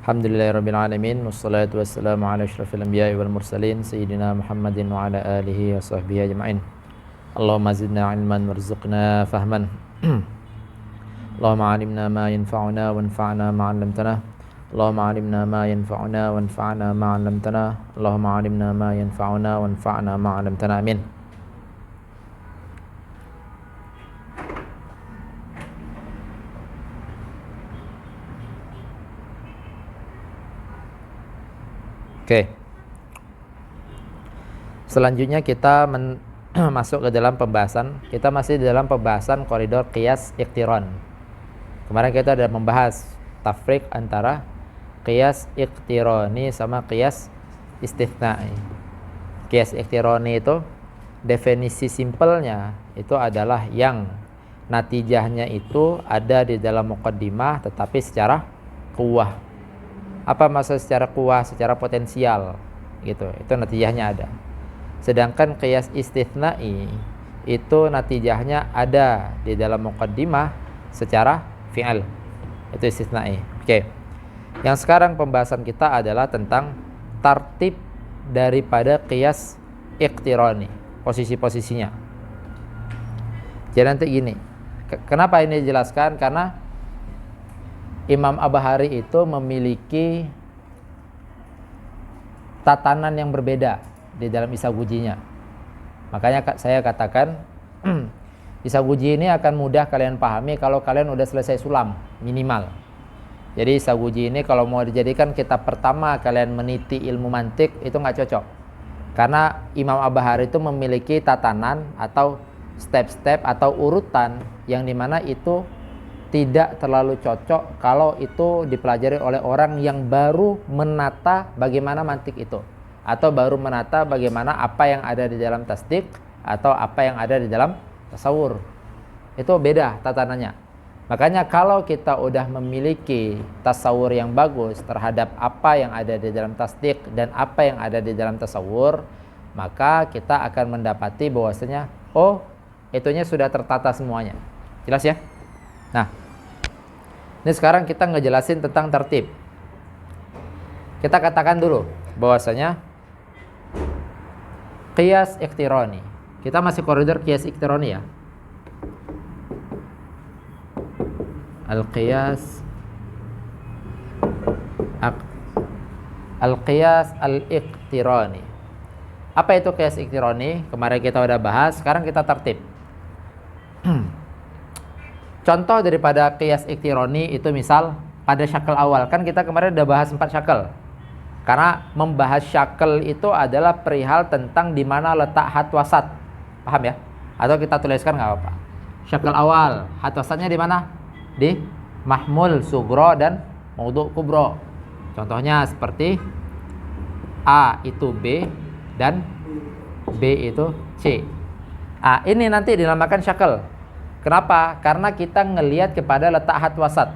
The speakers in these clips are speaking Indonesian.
Alhamdulillahirabbil alamin wassalatu wassalamu ala asyrafil anbiya'i wal mursalin sayyidina Muhammadin wa ala alihi wa sahbihi ajma'in. Allahumma zidna ilman warzuqna fahman. Allahumma 'allimna ma yanfa'una wanfa'na ma 'allamtana. Allahumma 'allimna ma yanfa'una wanfa'na ma 'allamtana. Allahumma 'allimna ma yanfa'una wanfa'na ma 'allamtana. Amin. Oke. Selanjutnya kita masuk ke dalam pembahasan. Kita masih di dalam pembahasan koridor qiyas iqtiran. Kemarin kita sudah membahas tafriq antara qiyas iqtirani sama qiyas istitsna'i. Qiyas iqtirani itu definisi simpelnya itu adalah yang natijahnya itu ada di dalam muqaddimah tetapi secara quwwah. Apa maksud secara kuah, secara potensial gitu. Itu natijahnya ada. Sedangkan qiyas istitsna'i itu natijahnya ada di dalam muqaddimah secara fi'al. Itu istitsna'i. Oke. Yang sekarang pembahasan kita adalah tentang tartib daripada qiyas iqtirani, posisi-posisinya. Jadi nanti gini. Kenapa ini dijelaskan? Karena Imam Abahari itu memiliki tatanan yang berbeda di dalam isagujinya. Makanya saya katakan isaguji ini akan mudah kalian pahami kalau kalian udah selesai sulam minimal. Jadi isaguji ini kalau mau dijadikan kitab pertama kalian meniti ilmu mantik itu nggak cocok. Karena Imam Abahari itu memiliki tatanan atau step-step atau urutan yang dimana itu tidak terlalu cocok kalau itu dipelajari oleh orang yang baru menata bagaimana mantik itu, atau baru menata bagaimana apa yang ada di dalam tasdik atau apa yang ada di dalam tasawur. Itu beda tatanannya. Makanya kalau kita udah memiliki tasawur yang bagus terhadap apa yang ada di dalam tasdik dan apa yang ada di dalam tasawur, maka kita akan mendapati bahwasanya itunya sudah tertata semuanya. Jelas ya? Nah, ini sekarang kita ngejelasin tentang tertib. Kita katakan dulu bahwasanya qiyas iqtirani. Kita masih koridor qiyas iqtirani ya. Al-qiyas al-iqtirani. Apa itu qiyas iqtirani? Kemarin kita udah bahas, sekarang kita tertib. Contoh daripada qiyas iqtirani itu misal pada syakal awal. Kan kita kemarin udah bahas 4 syakal. Karena membahas syakal itu adalah perihal tentang di mana letak had wasat. Paham ya? Atau kita tuliskan nggak apa-apa. Syakal awal, had wasatnya di mana? Di mahmul sugro dan maudhu kubro. Contohnya seperti A itu B dan B itu C. Ini nanti dinamakan syakal. Kenapa? Karena kita ngelihat kepada letak had wasat.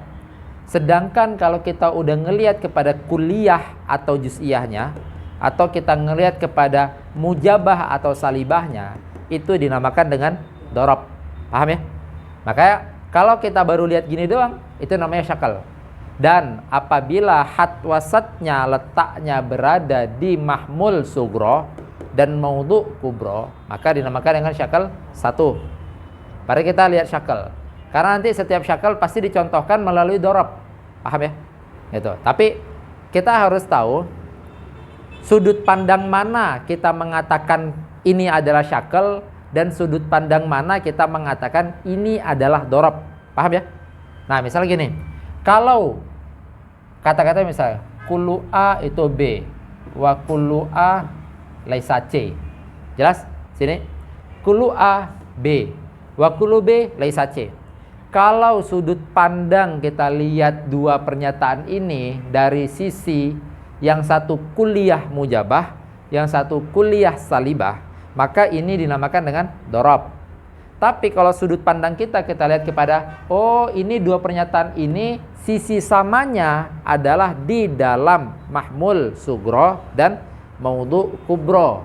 Sedangkan kalau kita udah ngelihat kepada kuliah atau juz'iyahnya, atau kita ngelihat kepada mujabah atau salibahnya, itu dinamakan dengan dorob. Paham ya? Makanya kalau kita baru lihat gini doang, itu namanya syakal. Dan apabila had wasatnya letaknya berada di mahmul sugro dan maudhu kubro, maka dinamakan dengan syakal 1. Mari kita lihat syakal. Karena nanti setiap syakal pasti dicontohkan melalui dorob. Paham ya? Gitu. Tapi kita harus tahu sudut pandang mana kita mengatakan ini adalah syakal dan sudut pandang mana kita mengatakan ini adalah dorob. Paham ya? Nah, misalnya gini. Kalau kata-kata misalnya kullu A itu B wa kullu A laisa C. Jelas? Sini. Kullu A B wa kullu B laisa C. Kalau sudut pandang kita lihat dua pernyataan ini dari sisi yang satu kuliah mujabah, yang satu kuliah salibah, maka ini dinamakan dengan dorob. Tapi kalau sudut pandang kita lihat kepada ini dua pernyataan ini sisi samanya adalah di dalam mahmul sugro dan maudhu kubro.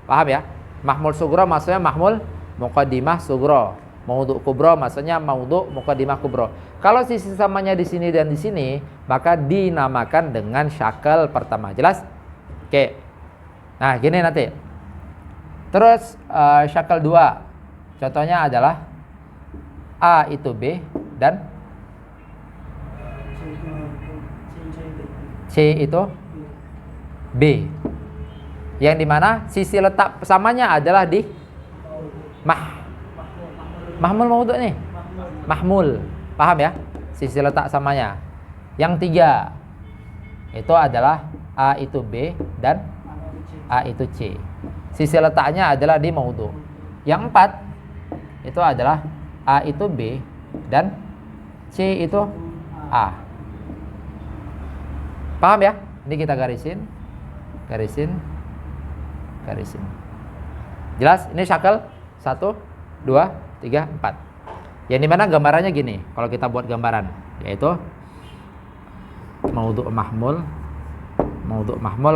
Paham ya? Mahmul sugro maksudnya mahmul muqaddimah sugro. Maudhu' kubro maksudnya maudhu' muqaddimah kubro. Kalau sisi samanya di sini dan di sini, maka dinamakan dengan syakal pertama. Jelas? Oke. Nah, gini nanti. Terus syakal 2. Contohnya adalah A itu B dan C itu B. Yang dimana sisi letak samanya adalah di mahmul maudhu' nih. Mahmul. Paham ya? Sisi letak samanya. Yang 3 itu adalah A itu B dan A itu C. Sisi letaknya adalah di maudhu'. Yang 4 itu adalah A itu B dan C itu A. Paham ya? Ini kita garisin. Jelas? Ini syakal 1, 2, 3, 4. Yang dimana gambarannya gini. Kalau kita buat gambaran, yaitu maudhu' mahmul.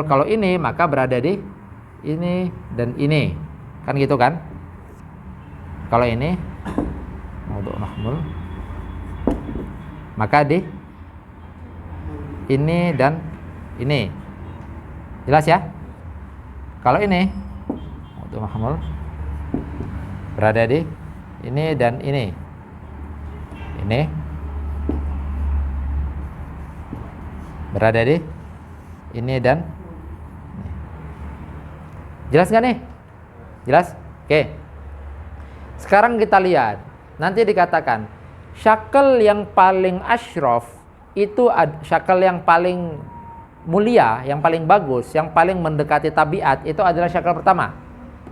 Kalau ini maka berada di ini dan ini. Kan gitu kan? Kalau ini maudhu' mahmul, maka di ini dan ini. Jelas ya? Kalau ini maudhu' mahmul berada di ini dan ini. Ini berada di ini dan ini. Jelas nggak nih? Jelas? Oke. Sekarang kita lihat. Nanti dikatakan syakal yang paling asyraf itu syakal yang paling mulia, yang paling bagus, yang paling mendekati tabiat itu adalah syakal pertama.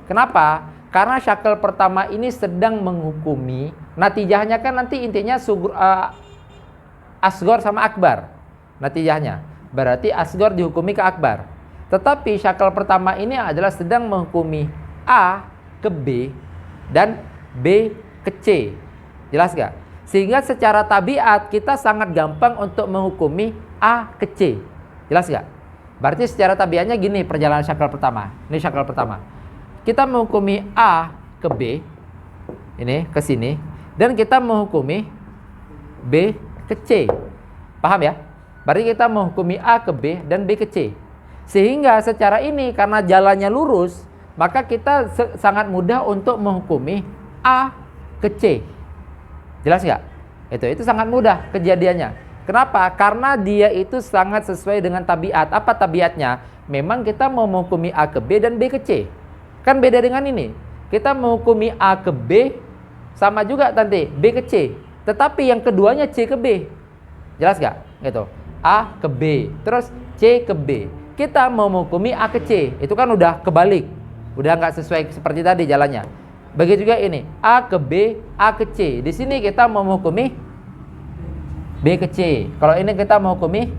Kenapa? Karena syakal pertama ini sedang menghukumi, natijahnya kan nanti intinya asgor sama akbar. Natijahnya berarti asgor dihukumi ke akbar. Tetapi syakal pertama ini adalah sedang menghukumi A ke B dan B ke C. Jelas gak? Sehingga secara tabiat kita sangat gampang untuk menghukumi A ke C. Jelas gak? Berarti secara tabiatnya gini perjalanan syakal pertama. Ini syakal pertama. Kita menghukumi A ke B. Ini ke sini. Dan kita menghukumi B ke C. Paham ya? Berarti kita menghukumi A ke B dan B ke C. Sehingga secara ini karena jalannya lurus, maka kita sangat mudah untuk menghukumi A ke C. Jelas nggak? Itu sangat mudah kejadiannya. Kenapa? Karena dia itu sangat sesuai dengan tabiat. Apa tabiatnya? Memang kita mau menghukumi A ke B dan B ke C. Kan beda dengan ini. Kita menghukumi A ke B sama juga nanti B ke C. Tetapi yang keduanya C ke B. Jelas nggak? Gitu. A ke B, terus C ke B. Kita mau menghukumi A ke C, itu kan udah kebalik, udah nggak sesuai seperti tadi jalannya. Begitu juga ini, A ke B, A ke C. Di sini kita mau menghukumi B ke C. Kalau ini kita menghukumi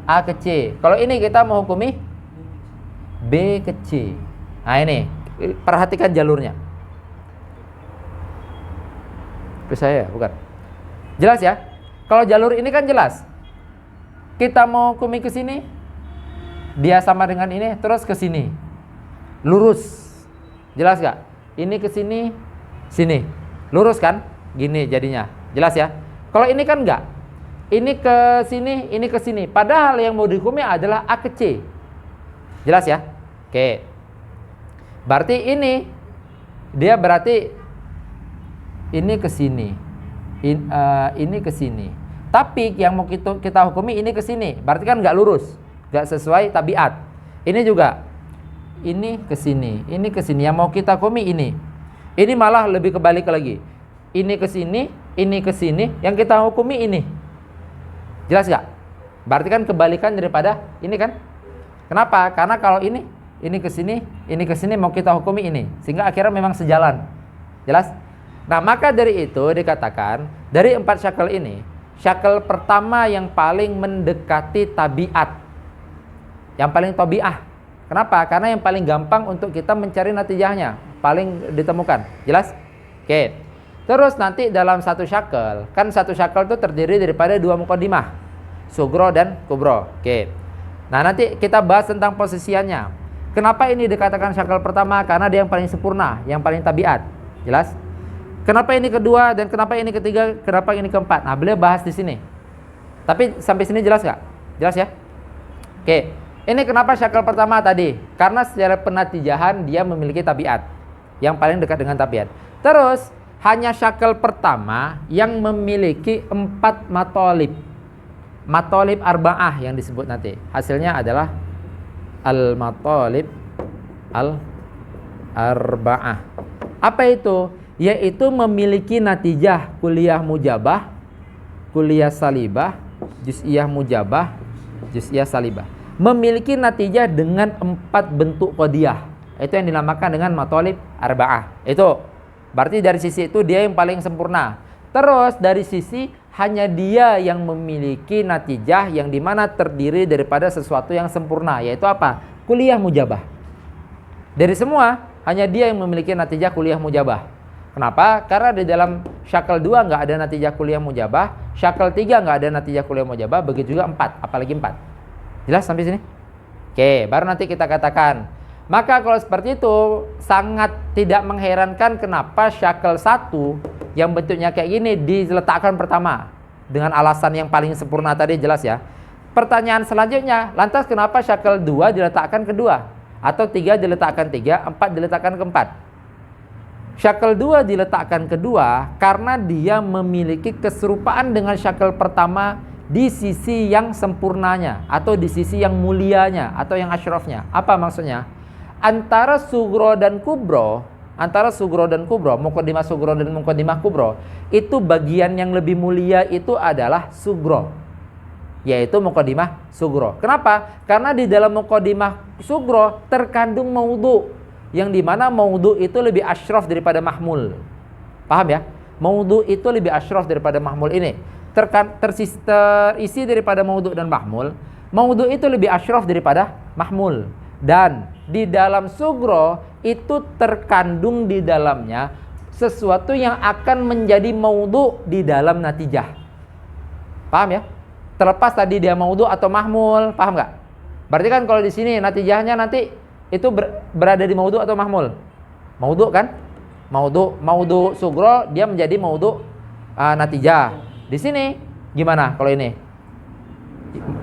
A ke C. Kalau ini kita menghukumi B ke C. Nah ini, perhatikan jalurnya. Bisa ya, bukan? Jelas ya? Kalau jalur ini kan jelas. Kita mau hukumi ke sini, dia sama dengan ini, terus ke sini. Lurus. Jelas gak? Ini ke sini, sini. Lurus kan? Gini jadinya. Jelas ya? Kalau ini kan enggak. Ini ke sini, ini ke sini. Padahal yang mau dihukumi adalah A ke C. Jelas ya? Oke. Berarti ini, dia berarti ini ke sini. Ini ke sini. Tapi yang mau kita hukumi ini ke sini, berarti kan nggak lurus, nggak sesuai tabiat. Ini juga, ini ke sini, ini ke sini. Yang mau kita hukumi ini malah lebih kebalik lagi. Ini ke sini, ini ke sini. Yang kita hukumi ini. Jelas nggak? Berarti kan kebalikan daripada ini kan? Kenapa? Karena kalau ini ke sini mau kita hukumi ini, sehingga akhirnya memang sejalan. Jelas? Nah maka dari itu dikatakan dari 4 syakal ini, syakal pertama yang paling mendekati tabiat, yang paling tabiah. Kenapa? Karena yang paling gampang untuk kita mencari natijahnya, paling ditemukan. Jelas? Oke. Terus nanti dalam satu syakal, kan satu syakal itu terdiri daripada 2 muqaddimah, sugro dan kubro. Oke. Nah nanti kita bahas tentang posisiannya. Kenapa ini dikatakan syakal pertama? Karena dia yang paling sempurna, yang paling tabiat. Jelas? Kenapa ini kedua dan kenapa ini ketiga, kenapa ini keempat? Nah, beliau bahas di sini. Tapi sampai sini jelas nggak? Jelas ya? Oke. Ini kenapa syakal pertama tadi? Karena secara penatijahan dia memiliki tabiat yang paling dekat dengan tabiat. Terus hanya syakal pertama yang memiliki 4 matolib. Matolib arba'ah yang disebut nanti. Hasilnya adalah al-matolib al-arba'ah. Apa itu? Yaitu memiliki natijah kuliah mujabah, kuliah salibah, juz'iyah mujabah, juz'iyah salibah. Memiliki natijah dengan 4 bentuk qadiyah. Itu yang dinamakan dengan matolib arba'ah. Itu berarti dari sisi itu dia yang paling sempurna. Terus dari sisi hanya dia yang memiliki natijah yang dimana terdiri daripada sesuatu yang sempurna. Yaitu apa? Kuliah mujabah. Dari semua hanya dia yang memiliki natijah kuliah mujabah. Kenapa? Karena di dalam syakal 2 nggak ada natijah kuliah mujabah, syakal 3 nggak ada natijah kuliah mujabah, begitu juga 4, apalagi 4. Jelas sampai sini? Oke, baru nanti kita katakan. Maka kalau seperti itu sangat tidak mengherankan kenapa syakal 1 yang bentuknya kayak gini diletakkan pertama dengan alasan yang paling sempurna tadi, jelas ya. Pertanyaan selanjutnya, lantas kenapa syakal 2 diletakkan kedua? Atau 3 diletakkan 3, 4 diletakkan keempat? Syakal 2 diletakkan kedua karena dia memiliki keserupaan dengan syakal pertama di sisi yang sempurnanya atau di sisi yang mulianya atau yang asyrafnya. Apa maksudnya? Antara sugro dan kubro, muqaddimah sugro dan muqaddimah kubro, itu bagian yang lebih mulia itu adalah sugro, yaitu muqaddimah sugro. Kenapa? Karena di dalam muqaddimah sugro terkandung maudhu, yang dimana maudhu itu lebih asyraf daripada mahmul. Paham ya? Maudhu itu lebih asyraf daripada mahmul ini. Terisi daripada maudhu dan mahmul. Maudhu itu lebih asyraf daripada mahmul. Dan di dalam sugro itu terkandung di dalamnya sesuatu yang akan menjadi maudhu di dalam natijah. Paham ya? Terlepas tadi dia maudhu atau mahmul, paham nggak? Berarti kan kalau di sini natijahnya nanti itu berada di maudhu atau mahmul? Maudhu kan? Maudhu sugro dia menjadi maudhu natijah. Di sini gimana kalau ini?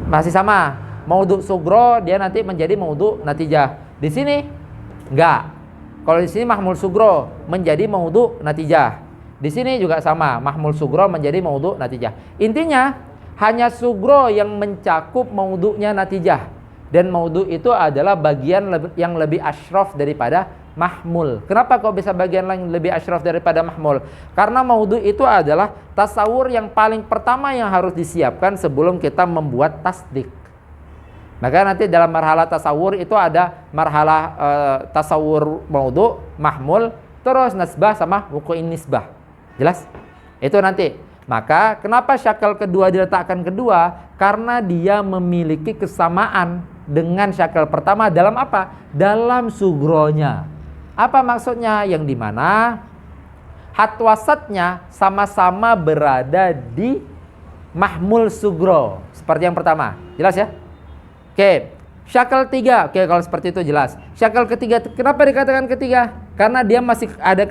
Masih sama. Maudhu sugro dia nanti menjadi maudhu natijah. Di sini enggak. Kalau di sini mahmul sugro menjadi maudhu natijah. Di sini juga sama, mahmul sugro menjadi maudhu natijah. Intinya hanya sugro yang mencakup maudhunya natijah. Dan maudhu itu adalah bagian yang lebih asyraf daripada mahmul. Kenapa kok bisa bagian yang lebih asyraf daripada mahmul? Karena maudhu itu adalah tasawur yang paling pertama yang harus disiapkan sebelum kita membuat tasdik. Maka nanti dalam marhalah tasawur itu ada marhalah tasawur maudhu, mahmul, terus nasbah sama wuqu'in nisbah. Jelas? Itu nanti. Maka kenapa syakal kedua diletakkan kedua? Karena dia memiliki kesamaan dengan syakal pertama dalam apa? Dalam sugronya. Apa maksudnya? Yang dimana hat wasatnya sama-sama berada di mahmul sugro. Seperti yang pertama. Jelas ya? Oke. Syakal 3. Oke, kalau seperti itu jelas. Syakal ketiga, kenapa dikatakan ketiga? Karena dia masih ada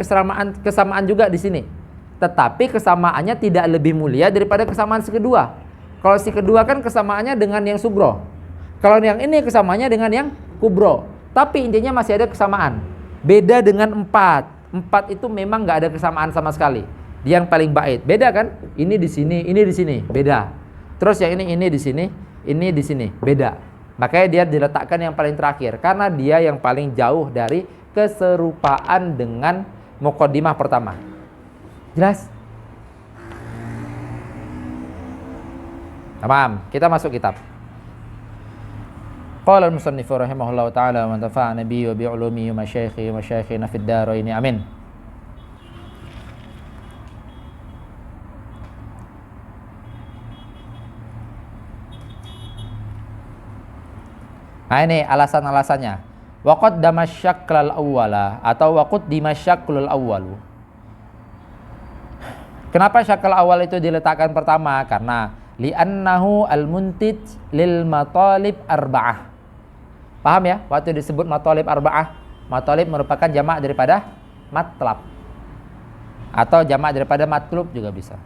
kesamaan juga di sini. Tetapi kesamaannya tidak lebih mulia daripada kesamaan si kedua. Kalau si kedua kan kesamaannya dengan yang sugro. Kalau yang ini kesamaannya dengan yang kubro. Tapi intinya masih ada kesamaan. Beda dengan 4. 4 itu memang nggak ada kesamaan sama sekali. Dia yang paling bait. Beda kan? Ini di sini, ini di sini. Beda. Terus yang ini di sini, ini di sini. Beda. Makanya dia diletakkan yang paling terakhir. Karena dia yang paling jauh dari keserupaan dengan muqaddimah pertama. Jelas? Paham? Kita masuk kitab. Qala al-musannif rahimahullahu taala wa nafa'ana bihi wa bi 'ulumihi wa masyayikhi wa masyayikhina fid dharain amin. Nah ini alasan-alasannya. Wa qaddama asy-syaklal awwala atau wa qaddima asy-syaklul awwalu. Kenapa syakal awal itu diletakkan pertama? Karena li'annahu al-muntij lil matalib arba'ah. Paham ya? Waktu disebut matalib arba'ah, matalib merupakan jamak daripada matlab. Atau jamak daripada matlub juga bisa.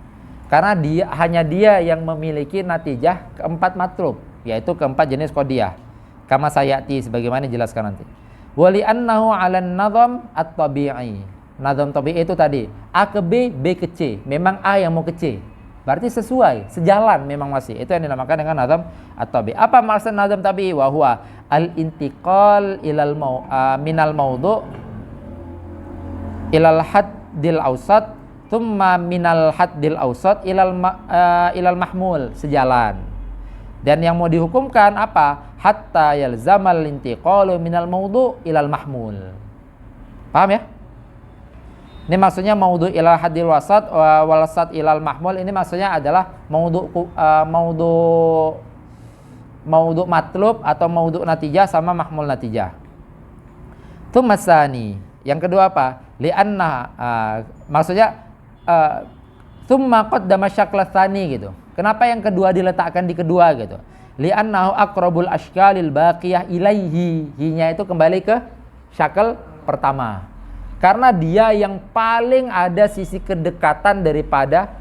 Karena hanya dia yang memiliki natijah keempat matlub, yaitu keempat jenis qadiyah. Kama sayati sebagaimana dijelaskan nanti. Wa li annahu 'alan nadham at-tabi'i. Nadham tabi'i itu tadi A ke B, B ke C. Memang A yang mau ke C. Berarti sesuai, sejalan memang masih. Itu yang dinamakan dengan nadham at-tabi'i. Apa maksud nadham tabi'i? Wa huwa al-intiqal minal mawdu' ilal haddil awsat thumma minal haddil awsat ilal mahmul, sejalan. Dan yang mau dihukumkan apa? Hatta yalzamal intiqalu minal mawdu' ilal mahmul. Paham ya? Ini maksudnya mawdu' ilal haddil wasat wal wasat ilal mahmul, ini maksudnya adalah mawdu' matlub atau mawdu' natijah sama mahmul natijah. Tsani, yang kedua apa? Li'anna maksudnya tsumma qaddama syakla tsani gitu. Kenapa yang kedua diletakkan di kedua gitu? Li'annahu aqrabul ashkalil baqiyah ilaihi. Hinya itu kembali ke syakal pertama. Karena dia yang paling ada sisi kedekatan daripada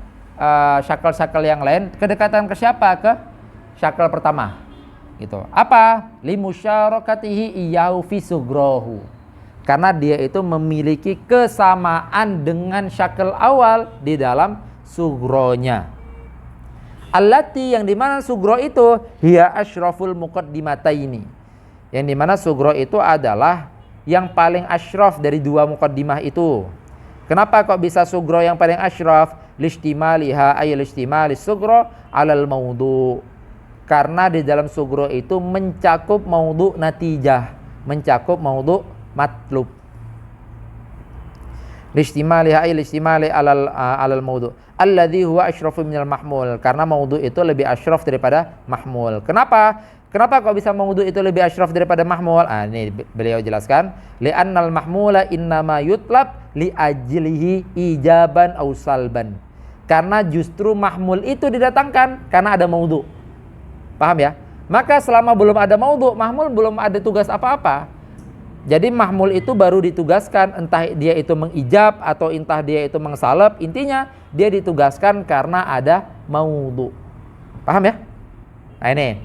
syakal-syakal yang lain. Kedekatan ke siapa? Ke syakal pertama. Gitu. Apa? Limusyarakatihi iyyahu fi sugrohu. Karena dia itu memiliki kesamaan dengan syakal awal di dalam sugronya. Allati, yang dimana sugro itu hiya asyraful muqaddimataini. Yang dimana sugro itu adalah yang paling asyraf dari dua muqaddimah itu. Kenapa kok bisa sugro yang paling asyraf? Listimaliha ay listimali sugro alal maudu. Karena di dalam sugro itu mencakup maudu natijah, mencakup maudu matlub. Listimaliha ay listimali alal maudu alladzi huwa asyrafu minal mahmul. Karena maudu itu lebih asyraf daripada mahmul. Kenapa kok bisa maudu itu lebih asyraf daripada mahmul? Ini beliau jelaskan, li'annal mahmula innama yutlab li ajlihi ijaban aw salban. Karena justru mahmul itu didatangkan karena ada maudu. Paham ya? Maka selama belum ada maudu, mahmul belum ada tugas apa-apa. Jadi mahmul itu baru ditugaskan, entah dia itu mengijab atau entah dia itu mengsalab, intinya dia ditugaskan karena ada maudu. Paham ya? Nah ini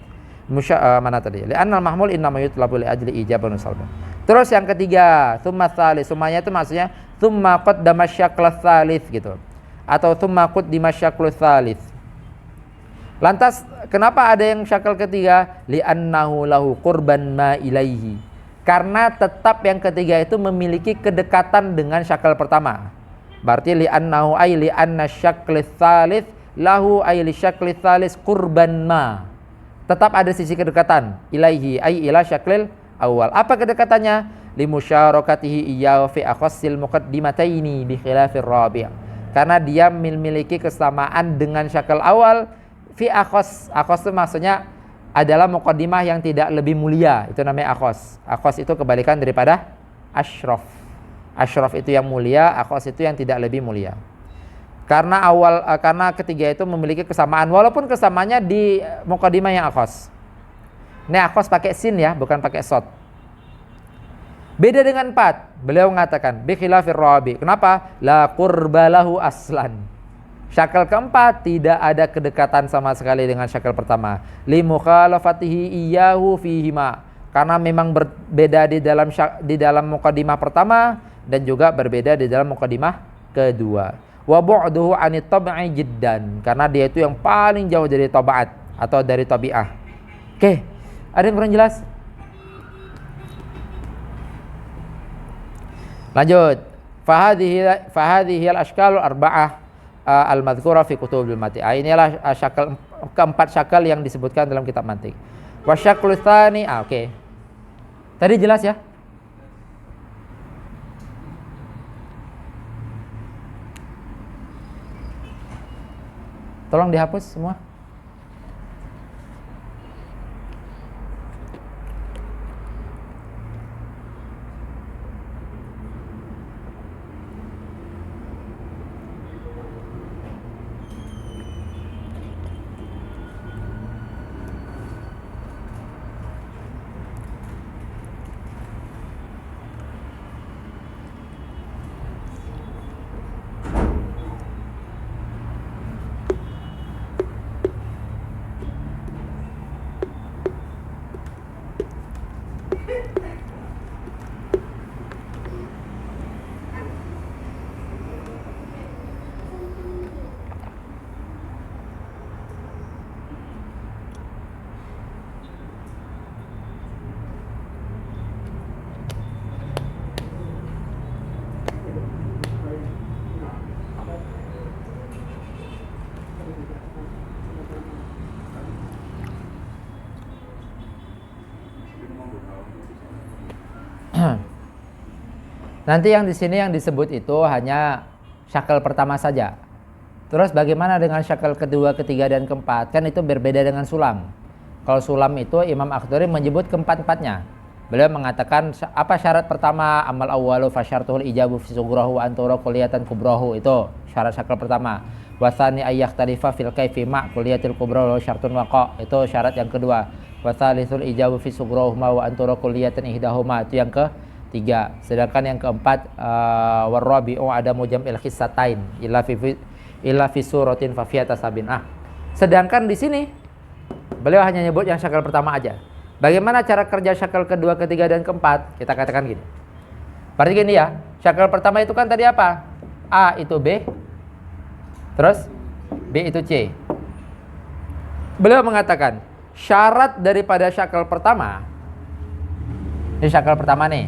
mana tadi? Li'annal mahmul innama yutlabu li ajli ijaban salban. Terus yang ketiga, tsumma tsalis. Tsumanya itu maksudnya tsumma qaddama syakla tsalis gitu. Atau tsumma qaddima syaklu tsalis. Lantas kenapa ada yang syakal ketiga? Li'annahu lahu qurban ma ilaihi. Karena tetap yang ketiga itu memiliki kedekatan dengan syakal pertama. Berarti li'annahu ay li'anna syakli tsalits lahu ay li syakli tsalits qurban ma. Tetap ada sisi kedekatan ilaihi ay ila syaklil awal. Apa kedekatannya? Limusyarakatihi iyyahu fi akhassil muqaddimataini bi khilafir rabi'. Karena dia memiliki kesamaan dengan syakal awal fi akhas. Akhas itu maksudnya adalah muqaddimah yang tidak lebih mulia, itu namanya akhas. Akhas itu kebalikan daripada asyraf. Asyraf itu yang mulia, akhas itu yang tidak lebih mulia. Karena ketiga itu memiliki kesamaan, walaupun kesamaannya di muqaddimah yang akhas. Ini akhas pakai sin ya, bukan pakai sod. Beda dengan 4. Beliau mengatakan bi khilafir rabi. Kenapa? La qurbalahu aslan. Syakal keempat tidak ada kedekatan sama sekali dengan syakal pertama. Li mukhalafatihi iyyahu fihima. Karena memang berbeda di dalam muqaddimah pertama dan juga berbeda di dalam muqaddimah kedua. Wa bu'duhu 'anit tab'i jiddan. Karena dia itu yang paling jauh dari tabaat atau dari tabi'ah. Oke, ada yang kurang jelas? Lanjut. Fahadhihi al-ashkalul arba'ah al-madhkura fi kutubil mantiq. Inilah keempat syakal yang disebutkan dalam kitab mantiq. Wa syaklu tsani, oke. Tadi jelas ya? Tolong dihapus semua. Nanti yang di sini yang disebut itu hanya syakal pertama saja. Terus bagaimana dengan syakal kedua, ketiga, dan keempat? Kan itu berbeda dengan sulam. Kalau sulam itu Imam Akhdari menyebut keempat-empatnya. Beliau mengatakan apa syarat pertama? Amal awwalu fasyartuhul ijabu fi sughrahu wa antara kulliyatan kubrahu. Itu syarat syakal pertama. Wasani ayyakh tarifa fil kaifi ma kulliyatil kubrahu syartun waqa. Itu syarat yang kedua. Wasalithul ijabu fi sughrahu ma wa antara kulliyatan ihdahuma. Itu yang ketiga. Sedangkan yang keempat warabi'u adamu jam'il khissatain illa fi suratin fa fiyata sabin. Sedangkan di sini beliau hanya nyebut yang syakal pertama aja. Bagaimana cara kerja syakal kedua, ketiga, dan keempat? Kita katakan gini. Berarti gini ya, syakal pertama itu kan tadi apa? A itu B, terus B itu C. Beliau mengatakan syarat daripada syakal pertama, ini syakal pertama nih.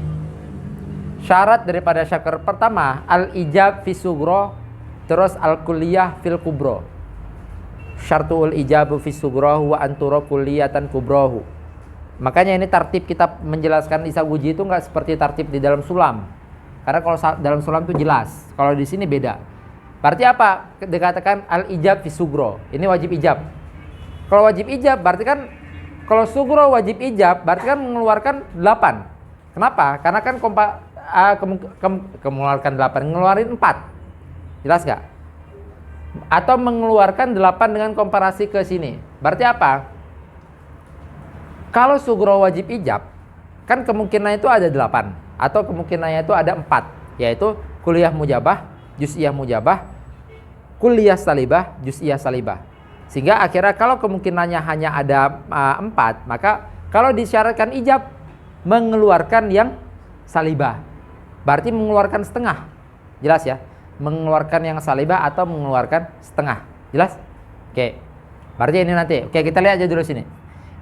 Syarat daripada syakal pertama al-ijab fi sughra, terus al-kulliyah fil kubro. Syartul ijabu fi sughrahu wa antura kulliyatan kubrahu. Makanya ini tartib kita menjelaskan isaguji itu nggak seperti tartib di dalam sulam. Karena kalau dalam sulam itu jelas, kalau di sini beda. Berarti apa? Dikatakan al-ijab fi sughra. Ini wajib ijab. Kalau wajib ijab berarti kan kalau sughra wajib ijab berarti kan mengeluarkan 8. Kenapa? Karena kan mengeluarkan 8, ngeluarin 4. Jelas nggak? Atau mengeluarkan 8 dengan komparasi ke sini. Berarti apa? Kalau sughra wajib ijab, kan kemungkinan itu ada 8. Atau kemungkinannya itu ada 4. Yaitu kuliah mujabah, juz'iyah mujabah, kuliah salibah, juz'iyah salibah. Sehingga akhirnya kalau kemungkinannya hanya ada 4, maka kalau disyaratkan ijab, mengeluarkan yang salibah. Berarti mengeluarkan setengah. Jelas ya? Mengeluarkan yang salibah atau mengeluarkan setengah. Jelas? Oke. Berarti ini nanti. Oke, kita lihat aja dulu sini.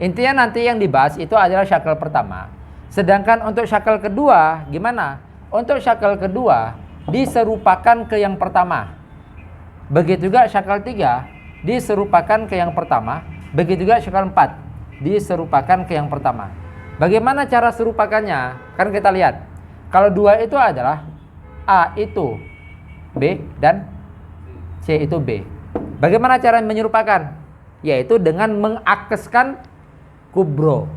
Intinya nanti yang dibahas itu adalah syakal pertama. Sedangkan untuk syakal kedua gimana? Untuk syakal kedua diserupakan ke yang pertama. Begitu juga syakal 3 diserupakan ke yang pertama. Begitu juga syakal 4 diserupakan ke yang pertama. Bagaimana cara serupakannya? Kan kita lihat. Kalau 2 itu adalah A itu B dan C itu B. Bagaimana cara menyerupakan? Yaitu dengan mengakeskan kubro.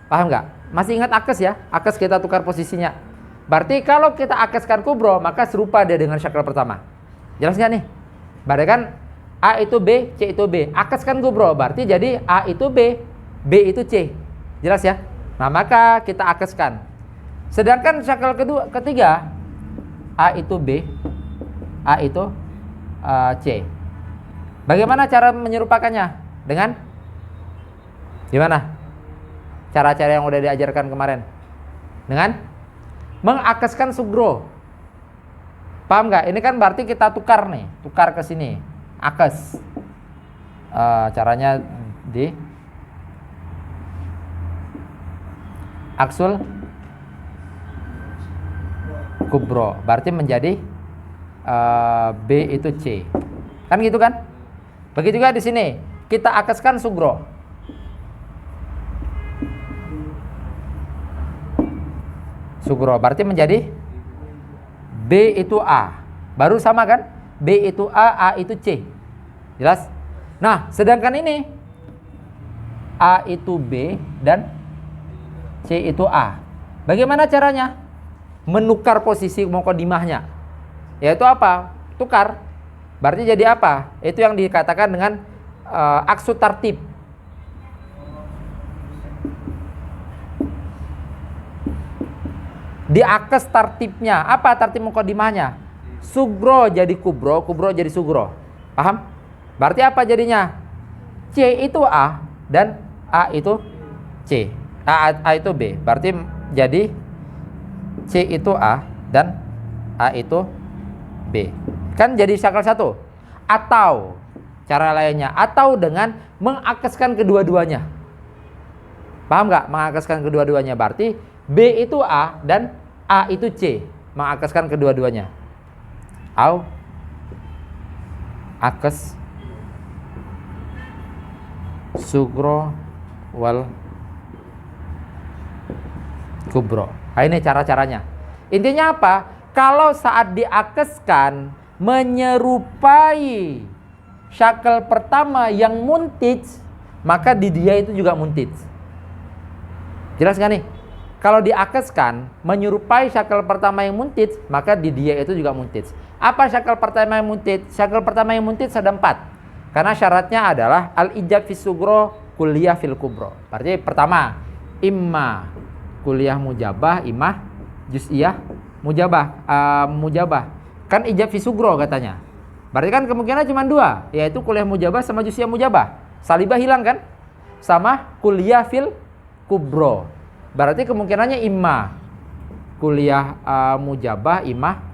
Paham nggak? Masih ingat akes ya? Akes kita tukar posisinya. Berarti kalau kita akeskan kubro, maka serupa dia dengan syakal pertama. Jelas nggak nih? Berarti kan A itu B, C itu B. Akeskan kubro, berarti jadi A itu B, B itu C. Jelas ya? Nah, maka kita akeskan. Sedangkan syakal ketiga, A itu B, A itu C. Bagaimana cara menyerupakannya? Dengan gimana? Cara-cara yang udah diajarkan kemarin. Dengan mengakeskan sugro. Paham nggak? Ini kan berarti kita tukar nih, tukar ke sini. Akes. Caranya di aksul kubro. Berarti menjadi B itu C. Kan gitu kan? Begitu juga di sini. Kita akeskan sugro. Sugro berarti menjadi B itu A. Baru sama kan? B itu A, A itu C. Jelas? Nah, sedangkan ini A itu B dan C itu A. Bagaimana caranya? Menukar posisi muqaddimahnya. Yaitu apa? Tukar. Berarti jadi apa? Itu yang dikatakan dengan aksu tartib. Diakes tartibnya. Apa tartib muqaddimahnya? Sugro jadi kubro, kubro jadi sugro. Paham? Berarti apa jadinya? C itu A dan A itu C. A itu B. Berarti jadi C itu A dan A itu B. Kan jadi syakal 1. Atau cara lainnya, atau dengan mengakeskan kedua-duanya. Paham nggak? Mengakeskan kedua-duanya berarti B itu A dan A itu C. Mengakeskan kedua-duanya. Au akes sugro wal kubro. Nah, ini cara-caranya. Intinya apa? Kalau saat diakeskan menyerupai syakel pertama yang muntij, maka di dia itu juga muntij. Jelas gak nih? Kalau diakeskan menyerupai syakel pertama yang muntij, maka di dia itu juga muntij. Apa syakel pertama yang muntij? Syakel pertama yang muntij ada 4. Karena syaratnya adalah al-ijab fis sugro, kuliah fil kubro. Berarti pertama, imma kuliah mujabah, imma juz'iyah mujabah. Kan ijab fis sugro katanya. Berarti kan kemungkinan cuma 2, yaitu kuliah mujabah sama juz'iyah mujabah. Salibah hilang kan? Sama kuliah fil kubro. Berarti kemungkinannya imma kuliah mujabah, imma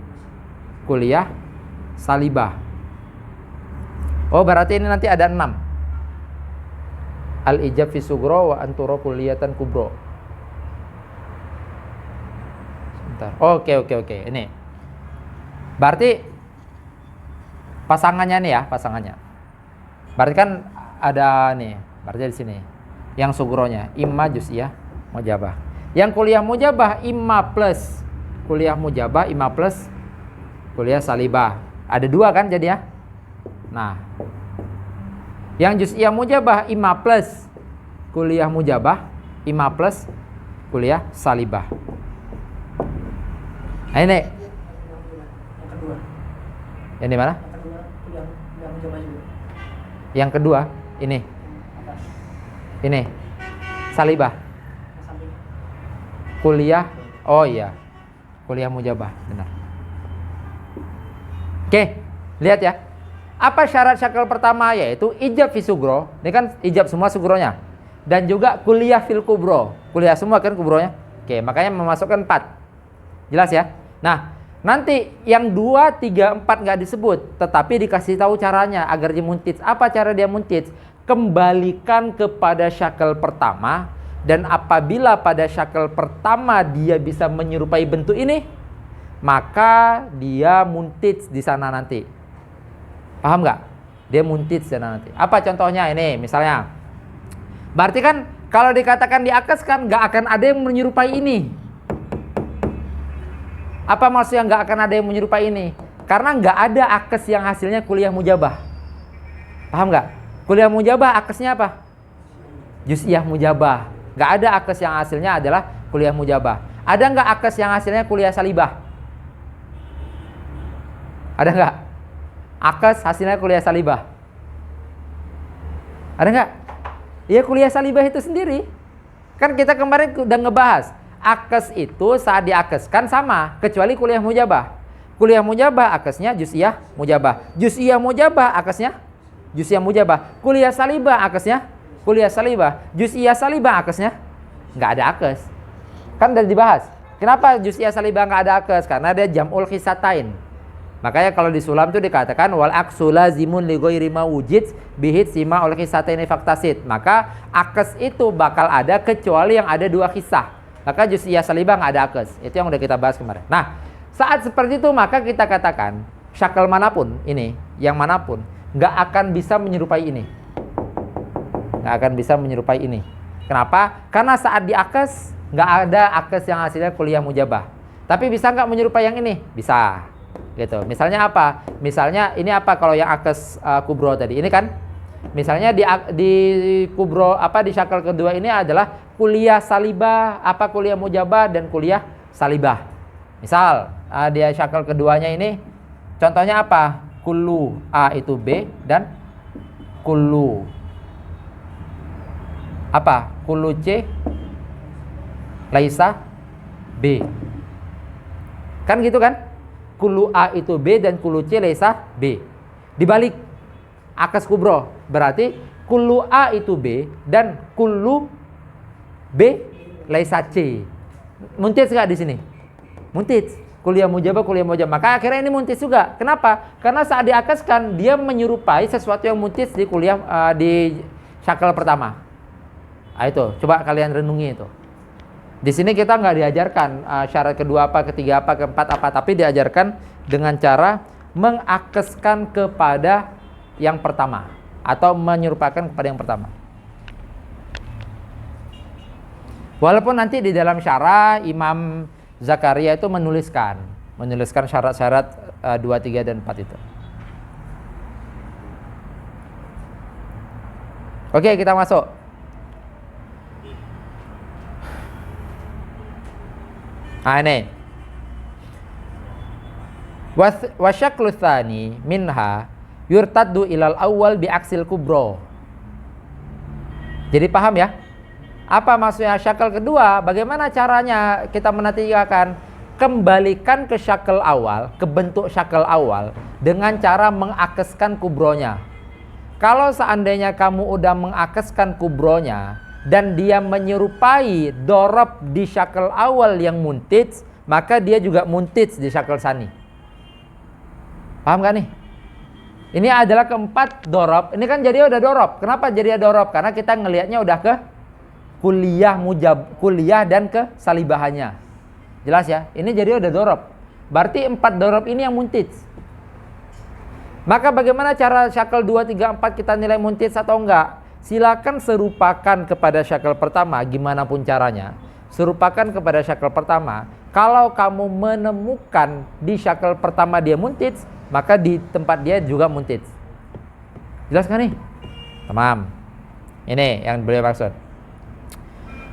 kuliah salibah. Oh, berarti ini nanti ada 6. Al-ijab fi sugro wa anturo kuliatan kubro. Sebentar. Oke. Ini. Berarti pasangannya nih ya, pasangannya. Berarti kan ada nih, berarti di sini. Yang sugronya imma juz'iyah mujabah. Yang kuliah mujabah imma plus kuliah mujabah, imma plus kuliah salibah. Ada 2 kan jadi ya. Nah, yang juz'iyah mujabah imma plus kuliah mujabah, imma plus kuliah salibah. Nah, ini. Yang di mana? Yang kedua ini. Ini salibah. Kuliah, oh iya, kuliah mujabah, benar. Oke, lihat ya. Apa syarat syakel pertama? Yaitu ijab fi sugro. Ini kan ijab semua sugronya. Dan juga kuliah fil kubro. Kuliah semua kan kubronya. Oke, makanya memasukkan 4. Jelas ya? Nah, nanti yang 2, 3, 4 nggak disebut, tetapi dikasih tahu caranya agar dia muntij. Apa cara dia muntij? Kembalikan kepada syakel pertama. Dan apabila pada syakel pertama dia bisa menyerupai bentuk ini, maka dia muntij di sana nanti. Paham nggak? Dia muntij di sana nanti. Apa contohnya ini? Misalnya, berarti kan kalau dikatakan diakeskan nggak akan ada yang menyerupai ini. Apa maksudnya nggak akan ada yang menyerupai ini? Karena nggak ada akes yang hasilnya kuliah mujabah. Paham nggak? Kuliah mujabah akesnya apa? Juz'iyah mujabah. Nggak ada akes yang hasilnya adalah kuliah mujabah. Ada nggak akes yang hasilnya kuliah salibah? Ada nggak? Akes hasilnya kuliah salibah? Ada nggak? Ya kuliah salibah itu sendiri. Kan kita kemarin udah ngebahas. Akes itu saat diakeskan sama, kecuali kuliah mujabah. Kuliah mujabah akesnya juz'iyah mujabah. Juz'iyah mujabah akesnya juz'iyah mujabah. Kuliah salibah akesnya kuliah salibah. Juz'iyah salibah akesnya nggak ada akes. Kan udah dibahas. Kenapa juz'iyah salibah nggak ada akes? Karena dia jam'ul khisatain. Makanya kalau di sulam itu dikatakan wal aksu lazimun li ghairi ma wujid bihit sima ul khisataini faktasid. Maka akes itu bakal ada kecuali yang ada 2 kisah. Maka juz'iyah salibah nggak ada akes. Itu yang udah kita bahas kemarin. Nah, saat seperti itu maka kita katakan syakel manapun ini, yang manapun nggak akan bisa menyerupai ini. Nggak akan bisa menyerupai ini. Kenapa? Karena saat diakes nggak ada akes yang hasilnya kuliah mujabah. Tapi bisa nggak menyerupai yang ini? Bisa. Gitu. Misalnya apa? Misalnya ini apa kalau yang akes kubro tadi? Ini kan misalnya di kubro apa di syakel kedua ini adalah kuliah salibah, apa kuliah mujabah dan kuliah salibah. Misal dia syakel keduanya ini contohnya apa? Kullu A itu B dan kullu apa? Kullu C laisa B. Kan gitu kan? Kullu A itu B dan kullu C laisa B. Dibalik akes kubro berarti kullu A itu B dan kullu B laisa C. Muntij enggak di sini? Muntij. Kuliah mujabah, kuliah mujabah. Maka akhirnya ini muntij juga. Kenapa? Karena saat diakeskan dia menyerupai sesuatu yang muntij di kuliah di syakel pertama. Nah, itu coba kalian renungi itu. Di sini kita nggak diajarkan syarat kedua apa, ketiga apa, keempat apa, tapi diajarkan dengan cara mengakeskan kepada yang pertama atau menyerupakan kepada yang pertama. Walaupun nanti di dalam syarah Imam Zakaria itu menuliskan syarat-syarat 2, 3 dan 4 itu. Oke, kita masuk. Nah ini. Wasyaklu tsani minha yurtaddu ilal awwal bi'aksil kubro. Jadi paham ya? Apa maksudnya syakal kedua? Bagaimana caranya kita menatijakan? Kembalikan ke syakal awal, ke bentuk syakal awal dengan cara mengakeskan kubronya. Kalau seandainya kamu udah mengakeskan kubronya dan dia menyerupai dorob di syakal awal yang muntij, maka dia juga muntij di syakal sani. Paham gak nih? Ini adalah keempat dorob. Ini kan jadi udah dorob. Kenapa jadi dorob? Karena kita ngelihatnya udah ke kuliah dan ke salibahannya. Jelas ya? Ini jadi udah dorob. Berarti 4 dorob ini yang muntij. Maka bagaimana cara syakal 2, 3, 4 kita nilai muntij atau enggak? Silakan serupakan kepada syakal pertama gimana pun caranya. Serupakan kepada syakal pertama. Kalau kamu menemukan di syakal pertama dia muntij, maka di tempat dia juga muntij. Jelas kan nih? Tamam. Ini yang beliau maksud.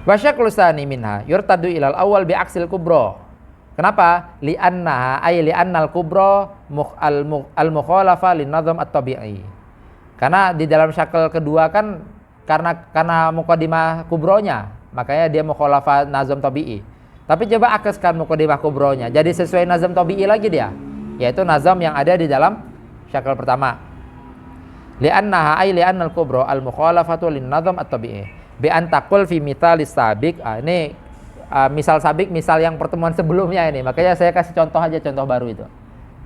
Wasyaklu tsani minha yurtadu ilal awal bi'aksil kubro. Kenapa? Li'annal kubro al-mukhalafa linnazam at-tabi'i. Karena di dalam syakal kedua kan karena muqaddimah kubronya, makanya dia mukhalafa nazam tabi'i. Tapi coba akeskan muqaddimah kubronya, jadi sesuai nazam tabi'i lagi dia, yaitu nazam yang ada di dalam syakal pertama. Li'annal kubro al-mukhalafatu linnazam at-tabi'i. Bi antakul fi mithalis sabiq. Ini misal sabik, misal yang pertemuan sebelumnya ini. Makanya saya kasih contoh aja, contoh baru itu.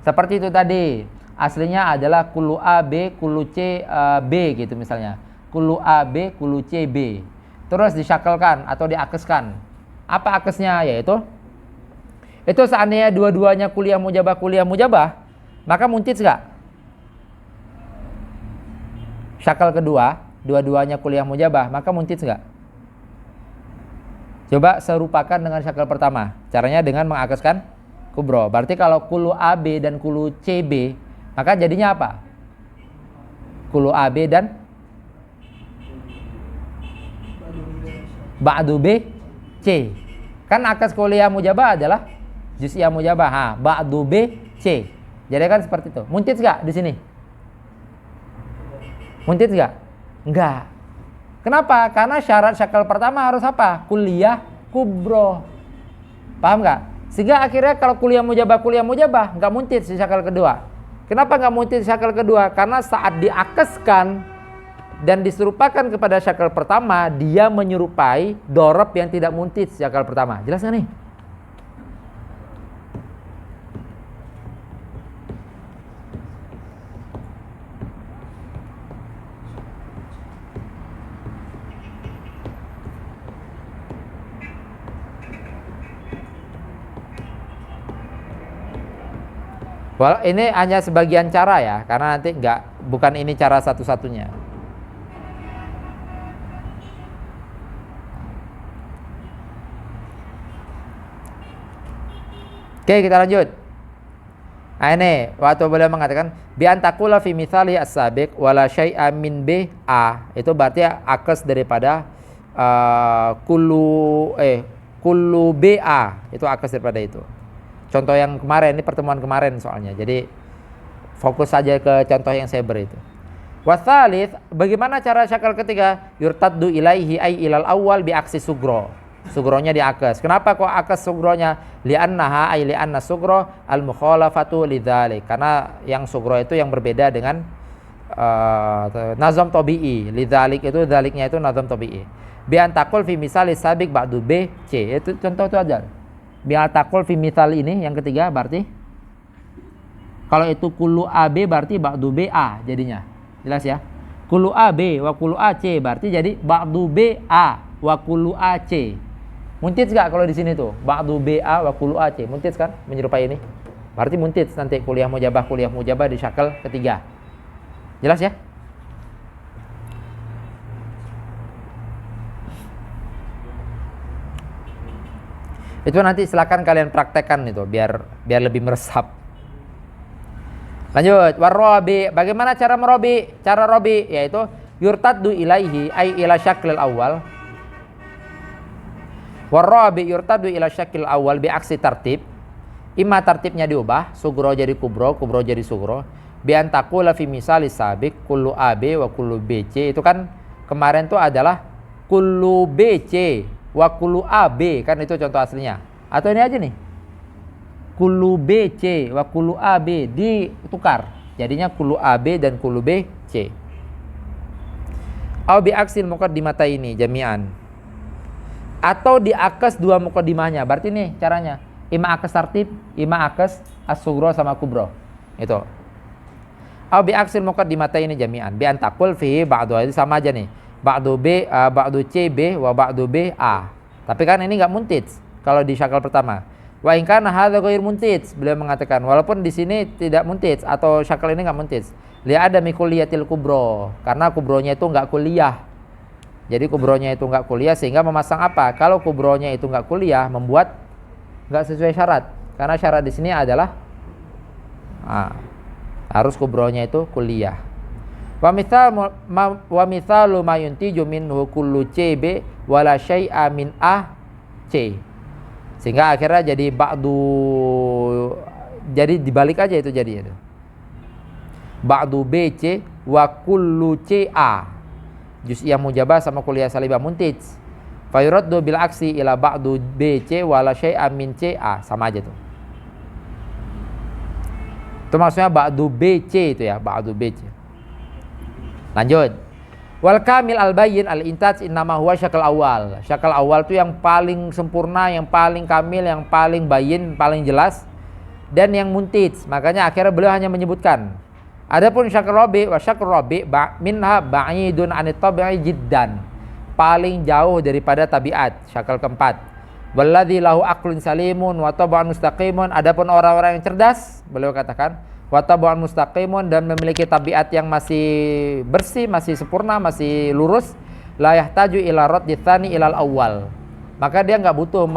Seperti itu tadi. Aslinya adalah kulu A B, kulu C B gitu misalnya. Kulu A B, kulu C B. Terus disyakalkan atau diakeskan. Apa akesnya? Yaitu itu seandainya dua-duanya kuliah mujabah, maka muntij enggak? Syakal kedua, dua-duanya kuliah mujabah, maka muntij enggak? Coba serupakan dengan syakal pertama. Caranya dengan mengakeskan kubro. Berarti kalau kulu AB dan kulu CB, maka jadinya apa? Kulu AB dan ba'du B C. Kan akes kuliah mujabah adalah juz'iyah mujabah. Ba'du B C. Jadi kan seperti itu. Muntij enggak di sini? Muntij enggak? Enggak. Kenapa? Karena syarat syakal pertama harus apa? Kuliah kubro. Paham enggak? Sehingga akhirnya kalau kuliah mujabah enggak muntij di syakal kedua. Kenapa enggak muntij di syakal kedua? Karena saat diakeskan dan diserupakan kepada syakal pertama, dia menyerupai dorob yang tidak muntij di syakal pertama. Jelas enggak nih? Well, ini hanya sebagian cara ya, karena nanti bukan ini cara satu-satunya. Oke, kita lanjut. Nah, ini waktu beliau mengatakan bi antakula fi mithali as-sabiq wala syai'a min B A, itu berarti akes daripada kullu B A, itu akes daripada itu. Contoh yang kemarin, ini pertemuan kemarin soalnya. Jadi fokus saja ke contoh yang saya beri itu. Wasalits, bagaimana cara syakal ketiga? Yurtaddu ilaihi ay ilal awal bi aksi sugro. Sugronya diakes. Kenapa kok akes sugronya? Li'annaha ay li'anna sugro al mukhalafatu lidzalik. Karena yang sugro itu yang berbeda dengan nazam tabi'i. Lidzalik itu dzaliknya itu nazam tabi'i. Bi antakul fi misali sabiq ba'du B C. Itu contoh itu aja. Biar takul fi mithal ini yang ketiga berarti kalau itu kulu AB berarti ba'du BA jadinya. Jelas ya? Kulu AB wa kulu AC berarti jadi ba'du BA wa kulu AC. Muntij enggak kalau di sini tuh? Ba'du BA wa kulu AC. Muntij kan? Menyerupai ini. Berarti muntij nanti kuliah mujabah di syakal ketiga. Jelas ya? Itu nanti silakan kalian praktekkan itu biar lebih meresap. Lanjut, warobi. Bagaimana cara merobi? Cara robi yaitu yurtaddu ilaihi ay ila syaklil awal. Warobi yurtaddu ila syaklil awal bi aksi tartib. Imma tartibnya diubah, sugro jadi kubro, kubro jadi sugro. Bi antakula fi misali sabik kullu AB wa kullu BC. Itu kan kemarin tuh adalah kullu BC wa kullu AB, kan itu contoh aslinya. Atau ini aja nih. Kullu BC wa kullu AB ditukar. Jadinya kullu AB dan kullu BC. Au bi aksil muqaddimataini jami'an. Atau diakes dua muqaddimahnya. Berarti nih caranya. Ima akes tartib, ima akes as-sugro sama kubro. Itu. Au bi aksil muqaddimataini jami'an. Bi antakul fihi ba'du, itu sama aja nih. Ba'du B, ba'du C B wa ba'du B A. Tapi kan ini enggak muntij kalau di syakal pertama. Wa in kana hadza ghair muntij, beliau mengatakan walaupun di sini tidak muntij atau syakal ini enggak muntij. Li ada mikulliyatil kubro, karena kubronya itu enggak kuliah. Jadi kubronya itu enggak kuliah sehingga memasang apa? Kalau kubronya itu enggak kuliah membuat enggak sesuai syarat. Karena syarat di sini adalah harus kubronya itu kuliah. Wa mithalu ma yuntiju minhu kullu CB wala syai'a min A C. Sehingga akhirnya jadi ba'du, jadi dibalik aja itu jadi itu. Ba'du BC wa kullu CA. Juz'iyah mujabah sama kuliah salibah muntij. Fa yuraddu bil aksi ila ba'du BC wala syai'a min CA, sama aja tuh. Itu maksudnya ba'du BC itu ya, ba'du BC. Lanjut. Wal kamil al bayyin al intaj innama huwa syakal awal. Syakal awal itu yang paling sempurna, yang paling kamil, yang paling bayyin, paling jelas dan yang muntij. Makanya akhirnya beliau hanya menyebutkan. Adapun syakal rabi wa syakal rabi minha ba'idun anit tabi'i jiddan. Paling jauh daripada tabiat, syakal keempat. Walladzi lahu aqlun salimun wa tab'un mustaqimun. Adapun orang-orang yang cerdas, beliau katakan wa tab'un mustaqimun, dan memiliki tabiat yang masih bersih, masih sempurna, masih lurus, la yahtaju ila raddi tsani ilal awal. Maka dia enggak butuh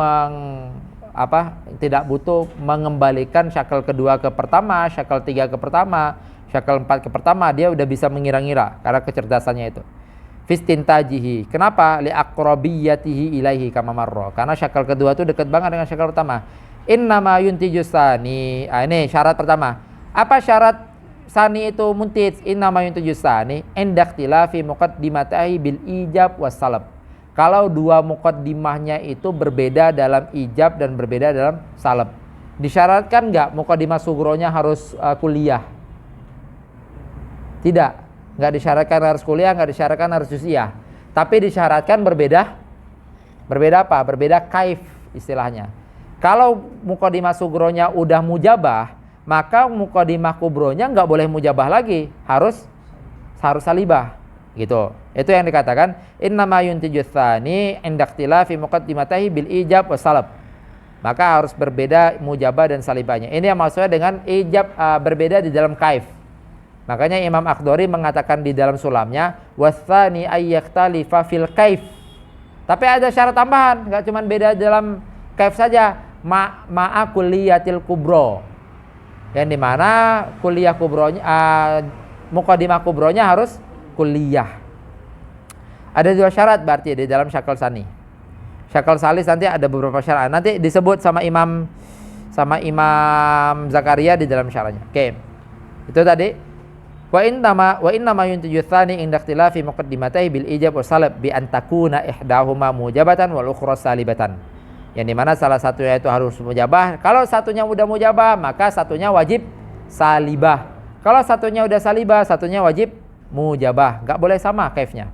tidak butuh mengembalikan syakal kedua ke pertama, syakal tiga ke pertama, syakal empat ke pertama. Dia udah bisa mengira-ngira karena kecerdasannya itu. Fistintajihi. Kenapa? Li aqrabiyatihi ilaihi kama marra. Karena syakal kedua itu dekat banget dengan syakal pertama. Innama yuntijus tsani. Ini syarat pertama. Apa syarat sani itu muntij? Innama yuntijus tsani indaktilafi muqaddimatahi bil ijab was salab. Kalau dua muqaddimahnya itu berbeda dalam ijab dan berbeda dalam salab. Disyaratkan enggak muqaddimah sugronya harus kuliah? Tidak, enggak disyaratkan harus kuliah, enggak disyaratkan harus juz'iyah. Tapi disyaratkan berbeda. Berbeda apa? Berbeda kaif istilahnya. Kalau muqaddimah sugronya udah mujabah, maka muqaddimah kubronya enggak boleh mujabah lagi, harus salibah. Gitu. Itu yang dikatakan innama yuntijus tsani indaktilafi muqaddimatahi bil ijab was salab. Maka harus berbeda mujabah dan salibahnya. Ini yang maksudnya dengan ijab berbeda di dalam kaif. Makanya Imam Akhdari mengatakan di dalam sulamnya wasani ayyakhtalifa fil kaif. Tapi ada syarat tambahan, enggak cuma beda dalam kaif saja, ma'a kulliyatil kubro. Yang dimana kuliah kubronya muqaddimah kubronya harus kuliah. Ada dua syarat berarti di dalam syakal sani. Syakal salis nanti ada beberapa syarat. Nanti disebut sama Imam Zakaria di dalam syaratnya. Oke. Itu tadi. Wa innama yuntiju tsani inda ikhtilafi muqaddimatihi bil ijab wa salab bi an takuna ihdahuma mujabatan wal ukhra salibatan. Yang dimana salah satunya itu harus mujabah. Kalau satunya udah mujabah, maka satunya wajib salibah. Kalau satunya udah salibah, satunya wajib mujabah. Enggak boleh sama kaifnya.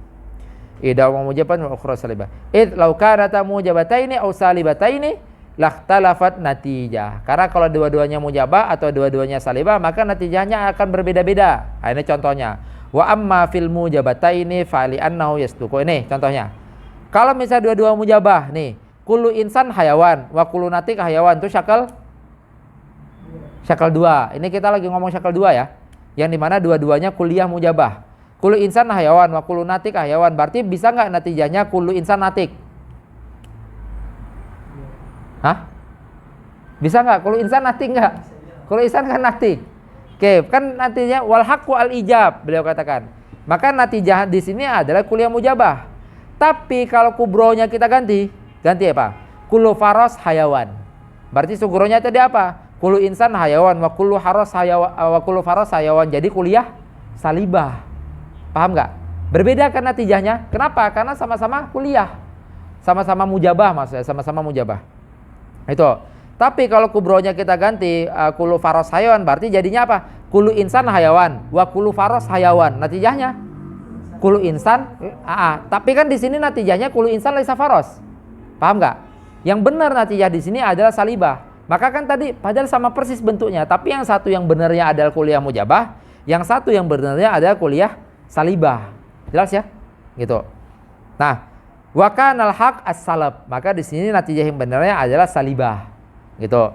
Idahuma mujabatan wal ukhra salibah. Id law kanata mujabataini aw salibataini lakhtalafat natijah. Karena kalau dua-duanya mujabah atau dua-duanya salibah, maka natijahnya akan berbeda-beda. Nah, ini contohnya. Wa amma fil mujabataini fa li annahu yasduqu. Ini contohnya. Kalau misalnya dua-dua mujabah nih, kullu insan hayawan wa kullu natik hayawan, itu syakal 2. Ini kita lagi ngomong syakal 2 ya. Yang dimana dua-duanya kuliah mujabah. Kullu insan hayawan wa kullu natik hayawan. Berarti bisa nggak natijahnya kullu insan natik? Hah? Bisa nggak? Kulu insan nati nggak? Kulu insan kan nati. Oke, kan nantinya wal haqqu al ijab beliau katakan. Maka natijah di sini adalah kuliah mujabah. Tapi kalau kubronya kita ganti apa? Kulu faros hayawan. Berarti sukuronya tadi apa? Kulu insan hayawan wa kulu haros hayawan wa kulu faros hayawan. Jadi kuliah salibah. Paham nggak? Berbeda kan natijahnya. Kenapa? Karena sama-sama kuliah. Sama-sama mujabah maksudnya, sama-sama mujabah. Itu. Tapi kalau kubronya kita ganti kulu faros hayawan, berarti jadinya apa? Kulu insan hayawan, wa kulu faros hayawan. Natijahnya kulu insan. Tapi kan di sini natijahnya kulu insan laisa faros. Paham nggak? Yang benar natijah di sini adalah salibah. Maka kan tadi padahal sama persis bentuknya, tapi yang satu yang benarnya adalah kuliah mujabah, yang satu yang benarnya adalah kuliah salibah. Jelas ya? Gitu. Nah, wa kanal haq as-salab. Maka di sini natijah yang benarnya adalah salibah. Gitu.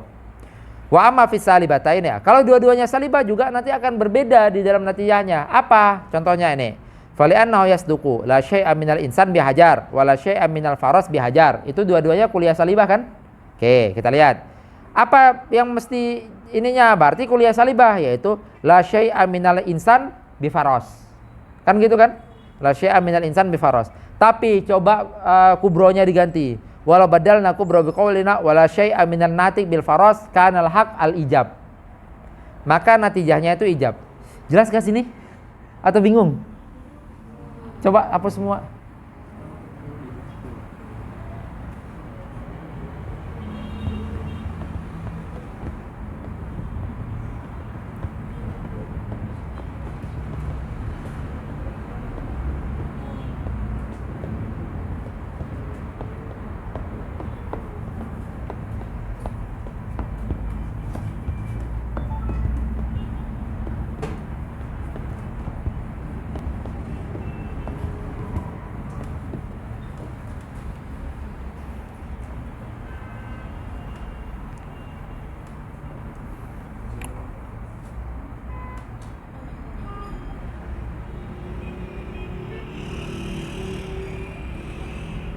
Wa amma fi salibataini. Kalau dua-duanya salibah juga nanti akan berbeda di dalam natijahnya. Apa? Contohnya ini. Fali annahu yasduqu la syai'a minal insan bihajar wa la syai'a minal faras bihajar. Itu dua-duanya kuliah salibah kan? Oke, kita lihat. Apa yang mesti ininya? Berarti kuliah salibah yaitu la syai'a minal insan bifaras. Kan gitu kan? La syai'a minal insan bifaras. Tapi coba kubronya diganti. Walau badalna kubra biqaulina wala syai'a minan natik bil faras kanal haq al ijab. Maka natijahnya itu ijab. Jelas gak sini? Atau bingung? Coba hapus semua.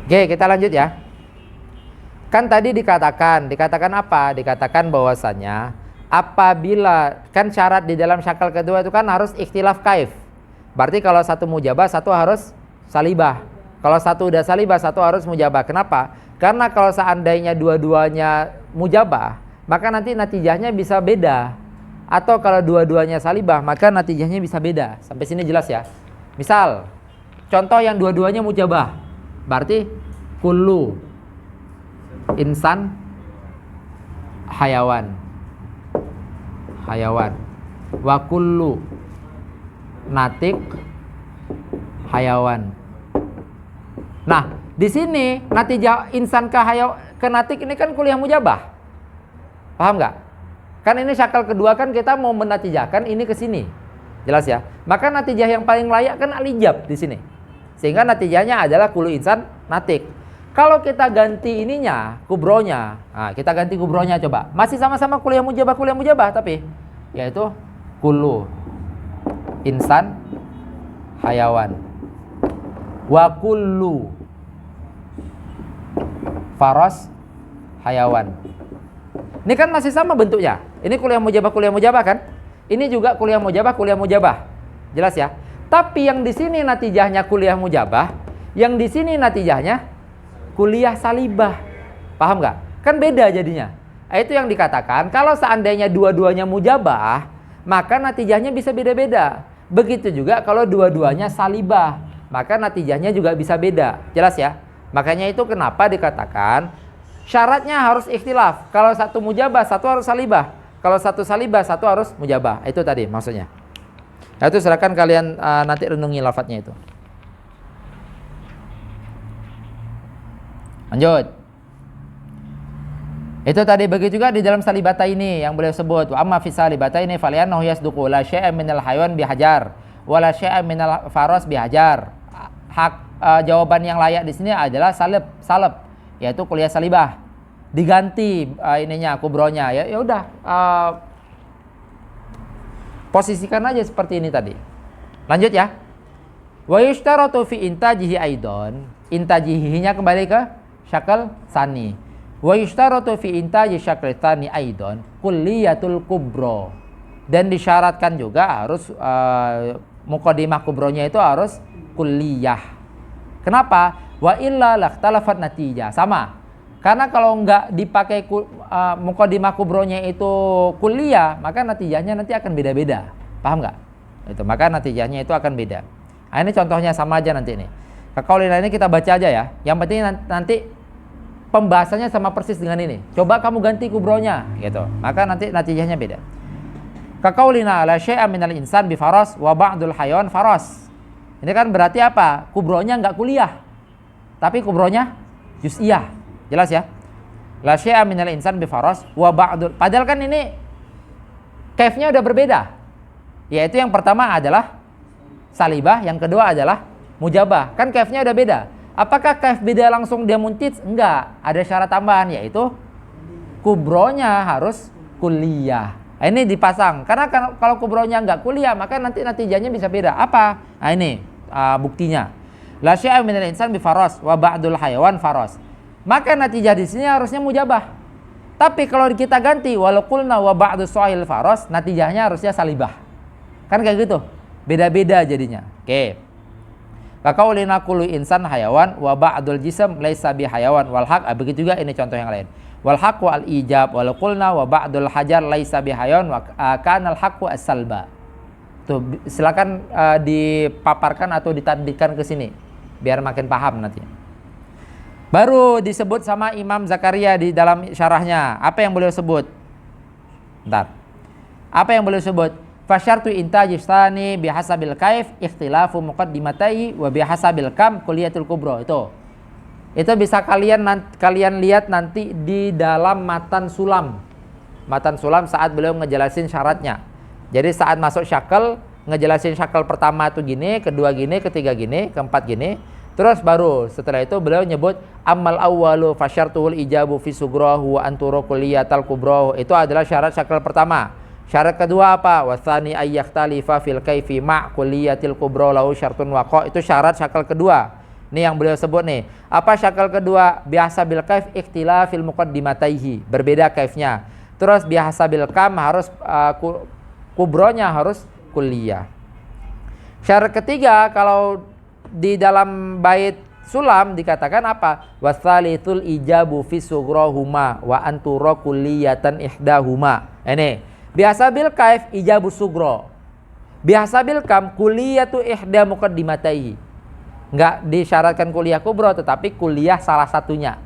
Oke, kita lanjut ya. Kan tadi dikatakan apa? Dikatakan bahwasannya apabila kan syarat di dalam syakal kedua itu kan harus ikhtilaf kaif. Berarti kalau satu mujabah, satu harus salibah. Kalau satu udah salibah, satu harus mujabah. Kenapa? Karena kalau seandainya dua-duanya mujabah, maka nanti natijahnya bisa beda. Atau kalau dua-duanya salibah, maka natijahnya bisa beda. Sampai sini jelas ya. Misal, contoh yang dua-duanya mujabah. Berarti kullu insan hayawan wa kullu natik hayawan. Nah, di sini natijah insan ke natik ini kan kuliah mujabah. Paham nggak? Kan ini syakal kedua kan kita mau menatijahkan ini ke sini. Jelas ya? Maka natijah yang paling layak kan al-ijab di sini. Sehingga natijahnya adalah kulu insan natik. Kalau kita ganti ininya, kubronya. Nah, kita ganti kubronya coba. Masih sama-sama kuliah mujabah tapi yaitu kulu insan hayawan wa kullu faras hayawan. Ini kan masih sama bentuknya. Ini kuliah mujabah kan? Ini juga kuliah mujabah. Jelas ya? Tapi yang di sini natijahnya kuliah mujabah, yang di sini natijahnya kuliah salibah. Paham nggak? Kan beda jadinya. Itu yang dikatakan kalau seandainya dua-duanya mujabah, maka natijahnya bisa beda-beda. Begitu juga kalau dua-duanya salibah, maka natijahnya juga bisa beda. Jelas ya? Makanya itu kenapa dikatakan syaratnya harus ikhtilaf. Kalau satu mujabah, satu harus salibah. Kalau satu salibah, satu harus mujabah. Itu tadi maksudnya. Nah, itu silakan kalian nanti renungi lafadznya itu. Lanjut. Itu tadi begitu juga di dalam salibata ini yang beliau sebut. Wa amma fi salibata ini faliannahu yasduqu la syai'a minal hayawan bihajar wa la syai'a minal faras bihajar. Jawaban yang layak di sini adalah salab, yaitu kuliah salibah. Diganti ininya kubronya ya udah posisikan aja seperti ini tadi. Lanjut ya. Wa yushtaratu fi intajihi aidon. Intajihinya kembali ke syakal sani. Wa yushtaratu fi intaji syakl tsani aidon kulliyatul kubra. Dan disyaratkan juga harus muqaddimah kubronya itu harus kulliyah. Kenapa? Wa illa lakhtalafat natijah. Sama. Karena kalau enggak dipakai muqaddimah kubronya itu kulliyah, maka natijahnya nanti akan beda-beda. Paham enggak? Itu, maka natijahnya itu akan beda. Nah, ini contohnya sama aja nanti ini. Kekaulina ini kita baca aja ya. Yang penting nanti pembahasannya sama persis dengan ini. Coba kamu ganti kubronya gitu. Maka nanti natijahnya beda. Kakaulina la syai'a minal insan bi faras wa ba'dul hayawan faras. Ini kan berarti apa? Kubronya enggak kuliah. Tapi kubronya juz'iyah. Jelas ya? La syai'a minal insan bi faras wa ba'dul. Padahal kan ini kaifnya udah berbeda. Yaitu yang pertama adalah salibah, yang kedua adalah mujabah. Kan kaifnya udah beda. Apakah kaif beda langsung dia muntits? Enggak. Ada syarat tambahan yaitu kubronya harus kuliah. Nah, ini dipasang. Karena kalau kubronya enggak kuliah, maka nanti natijahnya bisa beda. Apa? Nah, ini buktinya. La syai'a minal insan bi faras wa ba'dul hayawan faras. Maka natijah di sini harusnya mujabah. Tapi kalau kita ganti walau qulna wa ba'du sahil faras, natijahnya harusnya salibah. Kan kayak gitu. Beda-beda jadinya. Oke. Kaqaulina kullu insan hayawan wa ba'dul jism laisa bi hayawan wal haq. Begitu juga ini contoh yang lain. Wal haqqu al ijab walau qulna wa ba'dul hajar laisa bi hayawan wa kana al haqqu as-salba. Tuh, silakan dipaparkan atau ditadbikkan ke sini biar makin paham nanti. Baru disebut sama Imam Zakaria di dalam syarahnya. Apa yang beliau sebut? Bentar. Apa yang beliau sebut? Fasyartu intajis tsani bihasabil kaif ikhtilafu muqaddimatai wa bihasabil kam kulliyatul kubra. Itu bisa kalian lihat nanti di dalam matan sulam. Matan sulam saat beliau ngejelasin syaratnya. Jadi saat masuk syakal, ngejelasin syakal pertama tuh gini, kedua gini, ketiga gini, keempat gini. Terus baru setelah itu beliau nyebut amal awwalu fasyartuhul ijabu fi sugrahu wa anturu kulliyatal kubrahu. Itu adalah syarat syakal pertama. Syarat kedua apa? Wasani ayyakhtalifa fil kaifi ma kulliyatil kubra lahu syartun waqa. Itu syarat syakal kedua. Ini yang beliau sebut nih. Apa syakal kedua? Biasa bil kaif ikhtilafil muqaddimataihi. Berbeda kaifnya. Terus biasa bil kam harus kubronya harus kulliyah. Syarat ketiga kalau di dalam bait sulam dikatakan apa? Wasalithul ijabu fi sugrahuma wa antura kulliyatan ihdahuma. Ini biasa bil kaif ijabu sugro. Biasa bil kam kulliyatu ihda muqaddimataihi. Enggak disyaratkan kuliah kubro, tetapi kuliah salah satunya.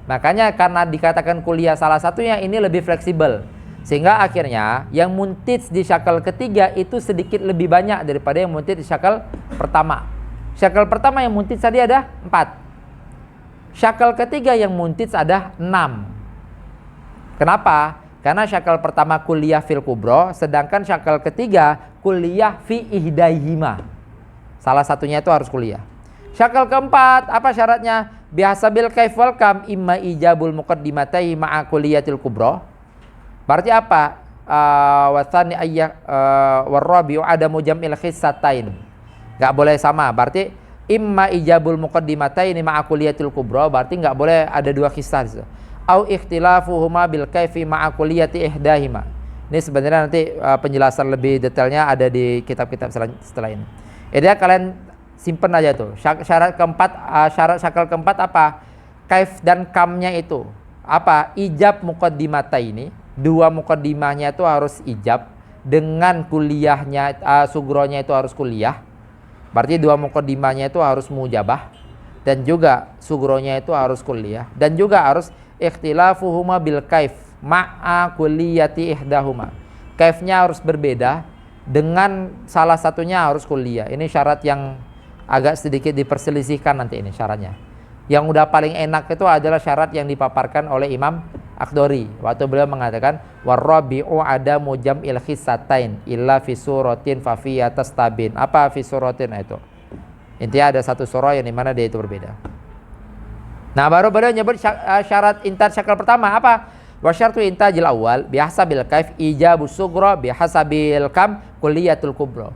Makanya karena dikatakan kuliah salah satunya, ini lebih fleksibel. Sehingga akhirnya yang muntits di syakal ketiga itu sedikit lebih banyak daripada yang muntits di syakal pertama. Syakal pertama yang muntits tadi ada 4. Syakal ketiga yang muntits ada 6. Kenapa? Karena syakal pertama kuliah fil kubro, sedangkan syakal ketiga kuliah fi ihdaihima. Salah satunya itu harus kuliah. Syakal keempat, apa syaratnya? Biasa bil kaif wal kam imma ijabul muqaddimatai ma'a kuliyatil kubro. Berarti apa? Wasani ayyak warrabi'u adamu jam'il khissatain. Enggak boleh sama. Berarti imma ijabul muqaddimataini ma'a kuliyatil kubro, berarti enggak boleh ada dua kisah di situ. Au ikhtilafuhuma bil kaifi ma'a kuliyati ihdahima. Ini sebenarnya nanti penjelasan lebih detailnya ada di kitab-kitab setelah ini. Jadi kalian simpen aja tuh. Syarat keempat, syarat syakal keempat apa? Kaif dan kamnya itu apa? Ijab muqaddimataini. Dua muqaddimahnya itu harus ijab dengan kuliahnya, sugronya itu harus kuliah. Berarti dua muqaddimahnya itu harus mujabah dan juga sugronya itu harus kuliah dan juga harus ikhtilafuhuma bil kaif ma'a kulliyati ihdahuma. Kaifnya harus berbeda dengan salah satunya harus kuliah. Ini syarat yang agak sedikit diperselisihkan nanti ini syaratnya. Yang udah paling enak itu adalah syarat yang dipaparkan oleh Imam Akhdari waktu beliau mengatakan warrabi'u adamu jam'il khissatain illa fi suratin fa fi tastabin. Apa fi suratin itu? Intinya ada satu surah yang dimana dia itu berbeda. Nah, baru beliau nyebut syarat intaj syakal pertama apa? Wa syartu intajil awal bihasabil kaif ijabu sugra bihasabil kam kulliyatul kubra.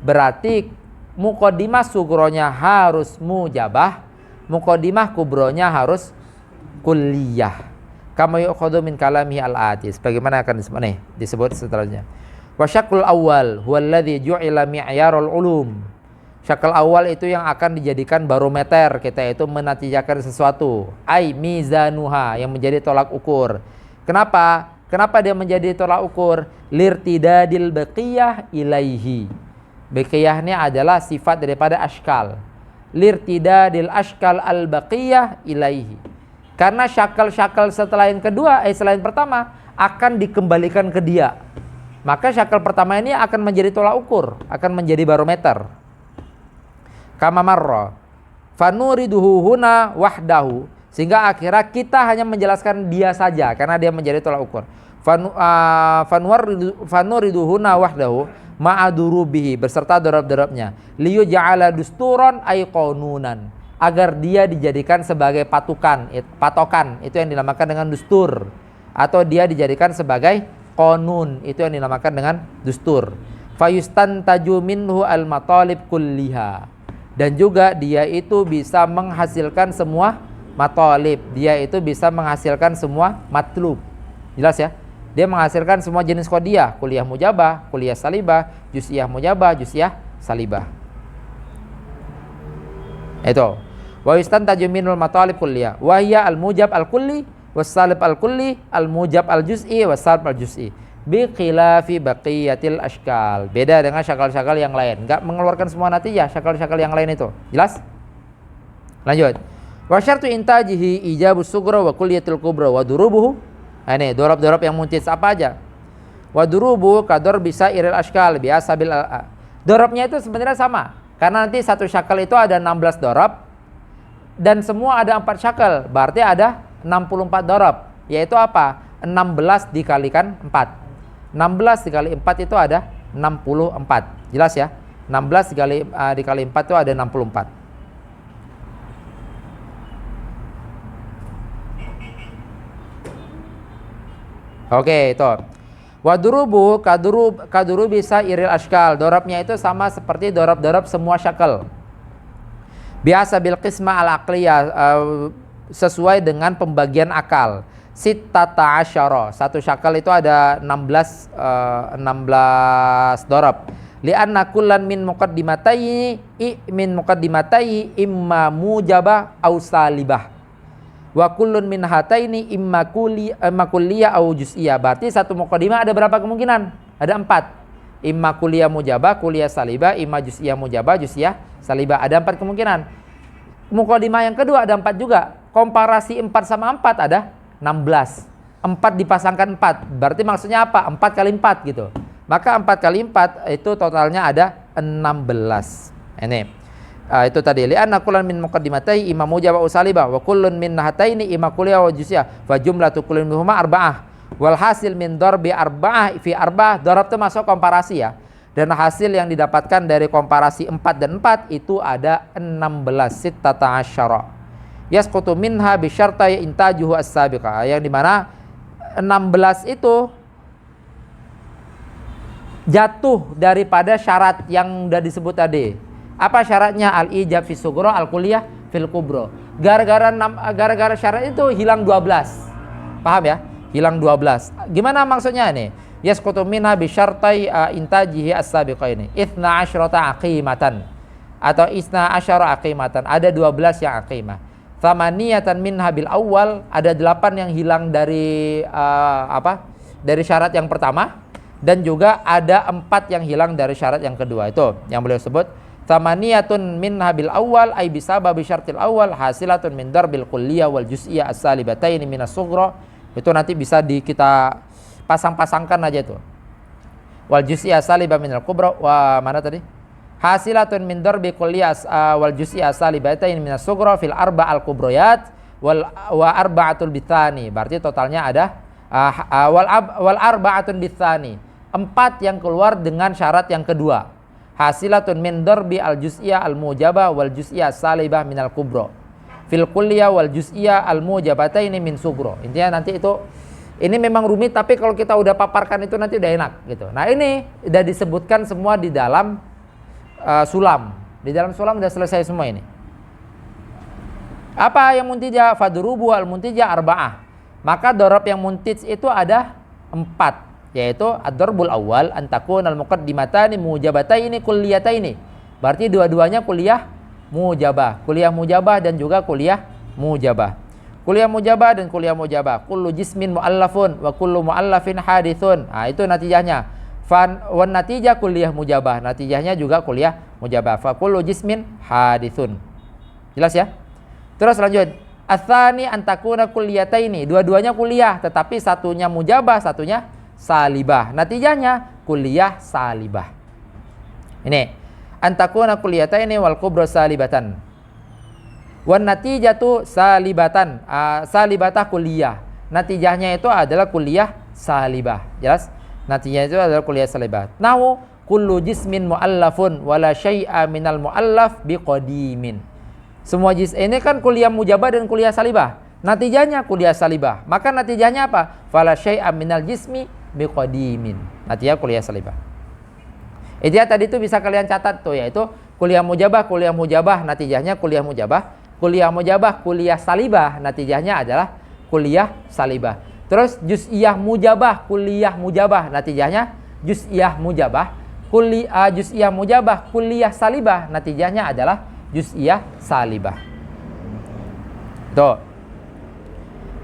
Berarti muqaddimah sugronya harus mujabah, muqaddimah kubronya harus kulliyah. Kama yu'khadhu min kalamihi al-ati, sebagaimana akan disebut setelahnya. Wa syaklul awal huwa alladhi ju'ila mi'yarul ulum. Syakal awal itu yang akan dijadikan barometer kita itu menatijakan sesuatu. Ai mizanuha, yang menjadi tolak ukur. Kenapa? Kenapa dia menjadi tolak ukur? Lirtidadil baqiyah ilaihi. Baqiyah ini adalah sifat daripada ashkal. Lirtidadil ashkal al baqiyah ilaihi. Karena syakal-syakal setelah yang kedua, selain pertama akan dikembalikan ke dia. Maka syakal pertama ini akan menjadi tolak ukur, akan menjadi barometer. Kama marra fanuriduhu huna wahdahu, sehingga akhirnya kita hanya menjelaskan dia saja karena dia menjadi tolak ukur. Fanuriduhu huna wahdahu ma'adurubihi, beserta dorab-dorabnya. Liyu ja'ala dusturan ay qanunan, agar dia dijadikan sebagai patokan, itu yang dinamakan dengan dustur, atau dia dijadikan sebagai qanun, itu yang dinamakan dengan dustur. Fayustantaju minhu al-matalib kulliha, dan juga dia itu bisa menghasilkan semua matalib, dia itu bisa menghasilkan semua matlub. Jelas ya? Dia menghasilkan semua jenis qadiyah, kuliah mujabah, kuliah salibah, juz'iyah mujabah, juz'iyah salibah. Itu. Wa yustantaju minul matalib kulliyah wa hiya al-mujab al-kulli was-salib al-kulli, al-mujab al-juz'i was-salib al-juz'i, bi khilafi baqiyatil ashkal. Beda dengan syakal-syakal yang lain, enggak mengeluarkan semua natijah syakal-syakal yang lain itu. Jelas? Lanjut. Wa syartu intajihi ijabus sughra wa kulliyatul kubra wa durubuhu. Nah, ini dorab-dorab yang muncis apa aja? Wa durubu kador bisa iril ashkal biasa bil dorabnya itu sebenarnya sama. Karena nanti satu syakal itu ada 16 dorab dan semua ada 4 syakal, berarti ada 64 dorab. Yaitu apa? 16 dikalikan 4. 16 dikali 4 itu ada 64. Jelas ya? 16 dikali 4 itu ada 64. Oke, itu. Wadurubu kaduru bisa iril ashkal. Dorabnya itu sama seperti dorab-dorab semua syakal. Biasa bil qisma al aqliyah, sesuai dengan pembagian akal. Sittata asyara, satu syakal itu ada 16 dorab. Li'anna kullan min muqaddimatai imma mujabah au salibah. Wa kullun min hataini imma kulliyah au juz'iyah. Berarti satu muqaddimah ada berapa kemungkinan? Ada 4. Imma kulliyah mujabah, kulliyah salibah, imma juz'iyah mujabah, juz'iyah salibah. Ada 4 kemungkinan. Muqaddimah yang kedua ada 4 juga. Komparasi 4 sama 4 ada 16. 4 dipasangkan 4. Berarti maksudnya apa? 4 kali 4 gitu. Maka 4 kali 4 itu totalnya ada 16. Ini. Itu tadi li'anna kullan min muqaddimatai imma mujabah wa salibah wa kullun min hataini imma kulliyah wa juz'iyah fa jumlatu kullin minhuma arba'ah wal hasil min darbi arba'ah fi arba'ah. Darab itu masuk komparasi ya, dan hasil yang didapatkan dari komparasi 4 dan 4 itu ada 16, sittata asyara. Yasqutu minha bi syartai intajuhu as-sabiqah, yang dimana 16 itu jatuh daripada syarat yang udah disebut tadi. Apa syaratnya? Al-ijab fi sughra, al-kulliyah fil kubra. Gara-gara syarat itu hilang 12. Paham ya? Hilang 12. Gimana maksudnya ini? Yasqutu minha bi syartai intajihi as-sabiqaini. 12 aqimatan atau 12 aqimatan. Ada 12 yang aqimah. Thamaniyatan minha bil awal, ada 8 yang hilang dari dari syarat yang pertama, dan juga ada 4 yang hilang dari syarat yang kedua. Itu yang beliau sebut Thamaniyatun minha bil awal ay bisababi syartil awal hasilatun min darbil kulliyah wal juz'iyah as-salibataini minas sughra. Itu nanti bisa kita pasang-pasangkan aja tuh. Wal juz'iyah salibah minal kubra wa mana tadi? Hasilatun min darbi kulliyah wal juz'iyah salibataini minas sughra fil arba'al kubriyat wa arba'atul bitsani. Berarti totalnya ada wal arba'atun bitsani. 4 yang keluar dengan syarat yang kedua. Hasilatun min darbi al-juz'iyah al-mujabah wal juz'iyah salibah minal kubra fil kulliyah wal juz'iyah al-mujabataini min sughra. Intinya nanti itu ini memang rumit, tapi kalau kita udah paparkan itu nanti udah enak gitu. Nah, ini udah disebutkan semua di dalam sulam. Di dalam sulam udah selesai semua ini. Apa yang muntijah? Fadrubu al-muntijah arba'ah. Maka dorob yang muntij itu ada 4, yaitu ad-darbul awal antakun al-muqaddimatani mujabataini kulliyataini. Berarti dua-duanya kuliah mujabah. Kuliah mujabah dan juga kuliah mujabah. Kuliah mujabah dan kuliah mujabah. Kullu jismin mu'allafun wa kullu mu'allafin hadithun. Nah, itu natijahnya. Wan natijah kuliah mujabah. Natijahnya juga kuliah mujabah. Fa kullu jismin hadithun. Jelas ya? Terus lanjut. Atsani antakuna kulliyataini. Dua-duanya kuliah, tetapi satunya mujabah, satunya salibah. Natijahnya kuliah salibah. Ini antakuna kulliyataini wal kubra salibatan. Wan natijatu salibatan. Salibatah kuliah. Natijahnya itu adalah kuliah salibah. Jelas? Natijahnya itu adalah kuliah salibah. Nahu kullu jismin muallafun wala syai'a minal muallaf biqadimin. Semua jis ini kan kuliah mujabah dan kuliah salibah. Natijahnya kuliah salibah. Maka natijahnya apa? Fala syai'a minal jismi biqadimin. Natijah kuliah salibah. Itu ya, tadi itu bisa kalian catat tuh, yaitu kuliah mujabah, natijahnya kuliah mujabah. Kuliah mujabah, kuliah salibah, natijahnya adalah kuliah salibah. Terus juz'iyah mujabah, kuliah mujabah, natijahnya juz'iyah mujabah. Juz'iyah mujabah, kuliah salibah, natijahnya adalah juz'iyah salibah. Tuh.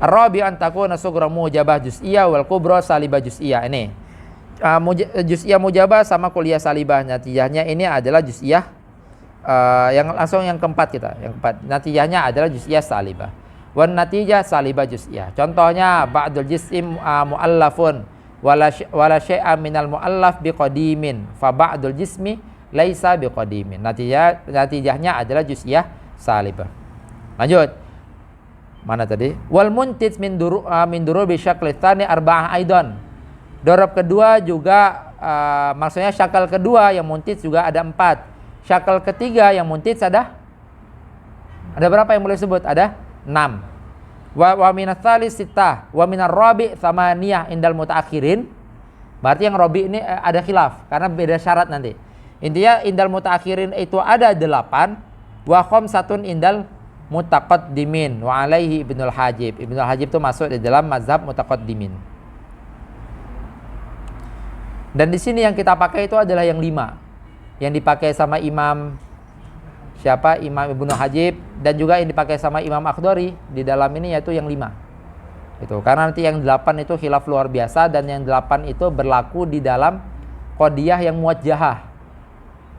Ar-rabi' an takuna sughra mujabah juz'iyah wal kubra salibah juz'iyah. Ini juz'iyah mujabah sama kuliah salibah, natijahnya ini adalah juz'iyah yang keempat kita. Yang keempat, natijahnya adalah juz'iyah salibah. Wan natijah salibah juz'iyah. Contohnya ba'dul jism muallafun wala syai'a minal muallaf biqadimin fa ba'dul jismi laisa biqadimin. Natijahnya adalah juz'iyah salibah. Lanjut. Mana tadi? Wal muntij min durubi syakl tsani arba'ah aidan. Dorob kedua juga maksudnya syakal kedua yang muntij juga ada 4. Syakal ketiga yang muntij ada berapa yang boleh sebut? Ada 6. Wa minats tsalis sittah wa minar rabi' tsamaniyah indal mutaakhirin. Berarti yang rabi' ini ada khilaf karena beda syarat nanti. Intinya indal mutaakhirin itu ada 8, wa khamsatun indal mutaqaddimin wa alaihi Ibnul Hajib. Ibnul Hajib itu masuk di dalam mazhab mutaqaddimin. Dan di sini yang kita pakai itu adalah yang 5. Yang dipakai sama Imam siapa? Imam Ibnu Hajib, dan juga yang dipakai sama Imam Akhdari di dalam ini yaitu yang 5. Itu karena nanti yang 8 itu khilaf luar biasa, dan yang 8 itu berlaku di dalam qadiyah yang muwajjahah.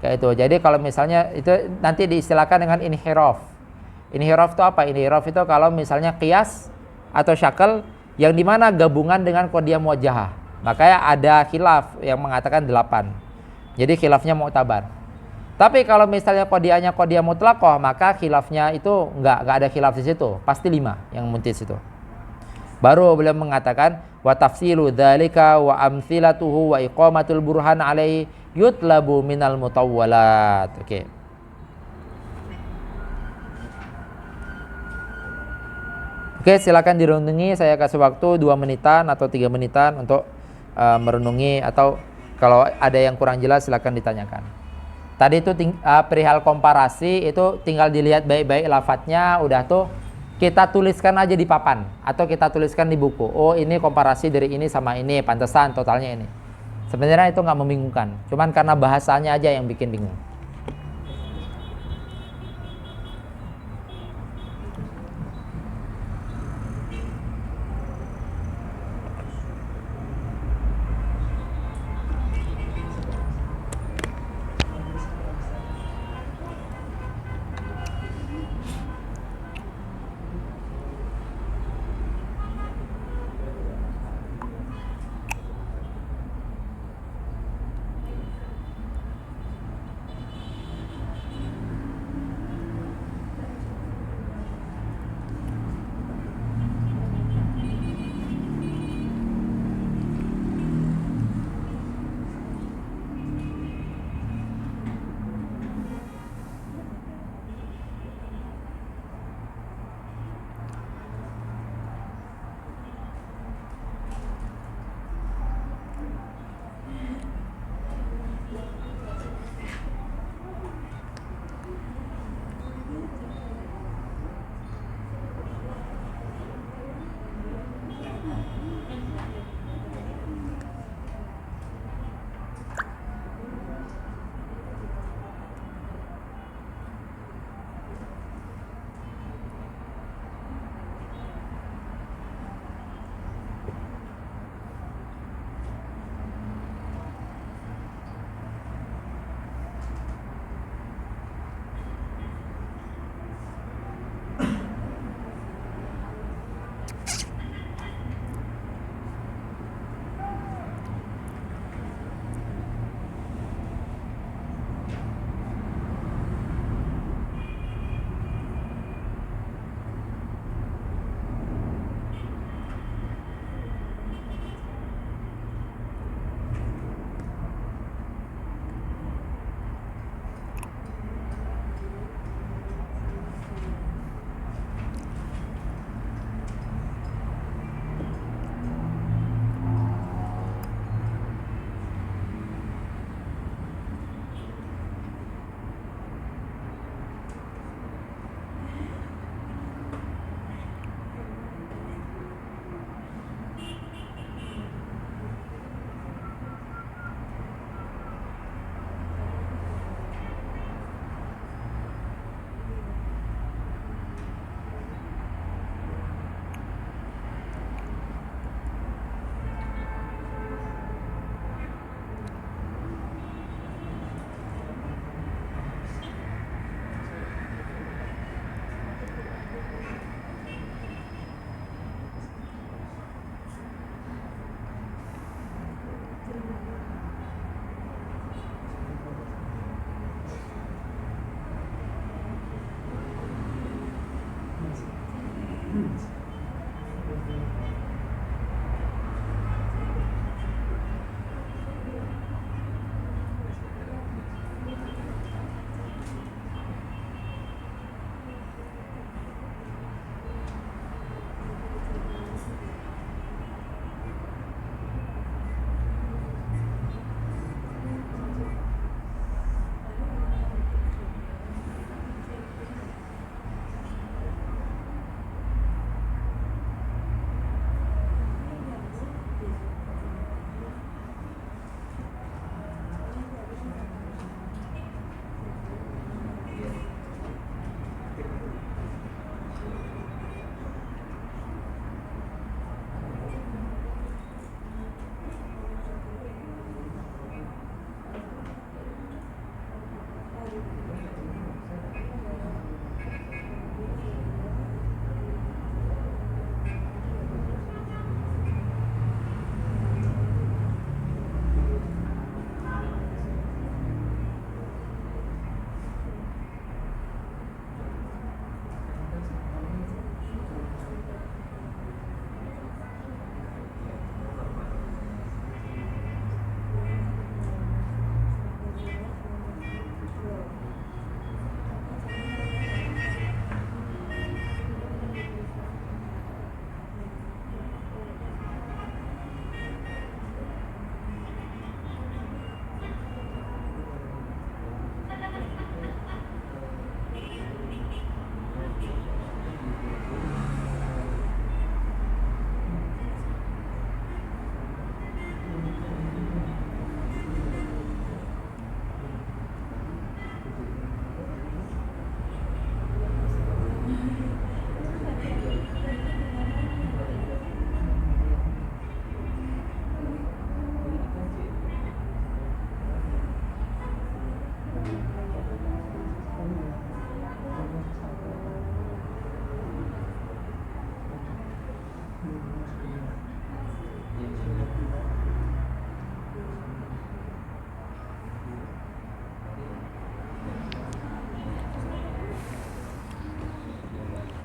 Kayak itu. Jadi kalau misalnya itu nanti diistilahkan dengan inhiraf. Inhiraf itu apa? Inhiraf itu kalau misalnya qiyas atau syakal yang dimana gabungan dengan qadiyah muwajjahah. Makanya ada khilaf yang mengatakan 8. Jadi khilafnya mu'tabar. Tapi kalau misalnya qadiyahnya qadiyah mutlaqah, maka khilafnya itu enggak ada khilaf di situ, pasti 5 yang muntij itu. Baru beliau mengatakan wa tafsilu dzalika wa amthilatuhu wa iqamatul burhan alaihi yutlabu minal mutawwalat. Oke. Oke, silakan direnungi. Saya kasih waktu 2 menitan atau 3 menitan untuk merenungi, atau kalau ada yang kurang jelas silakan ditanyakan. Tadi itu perihal komparasi itu tinggal dilihat baik-baik lafadznya, udah tuh kita tuliskan aja di papan atau kita tuliskan di buku. Oh, ini komparasi dari ini sama ini, pantesan totalnya ini. Sebenarnya itu nggak membingungkan, cuman karena bahasanya aja yang bikin bingung.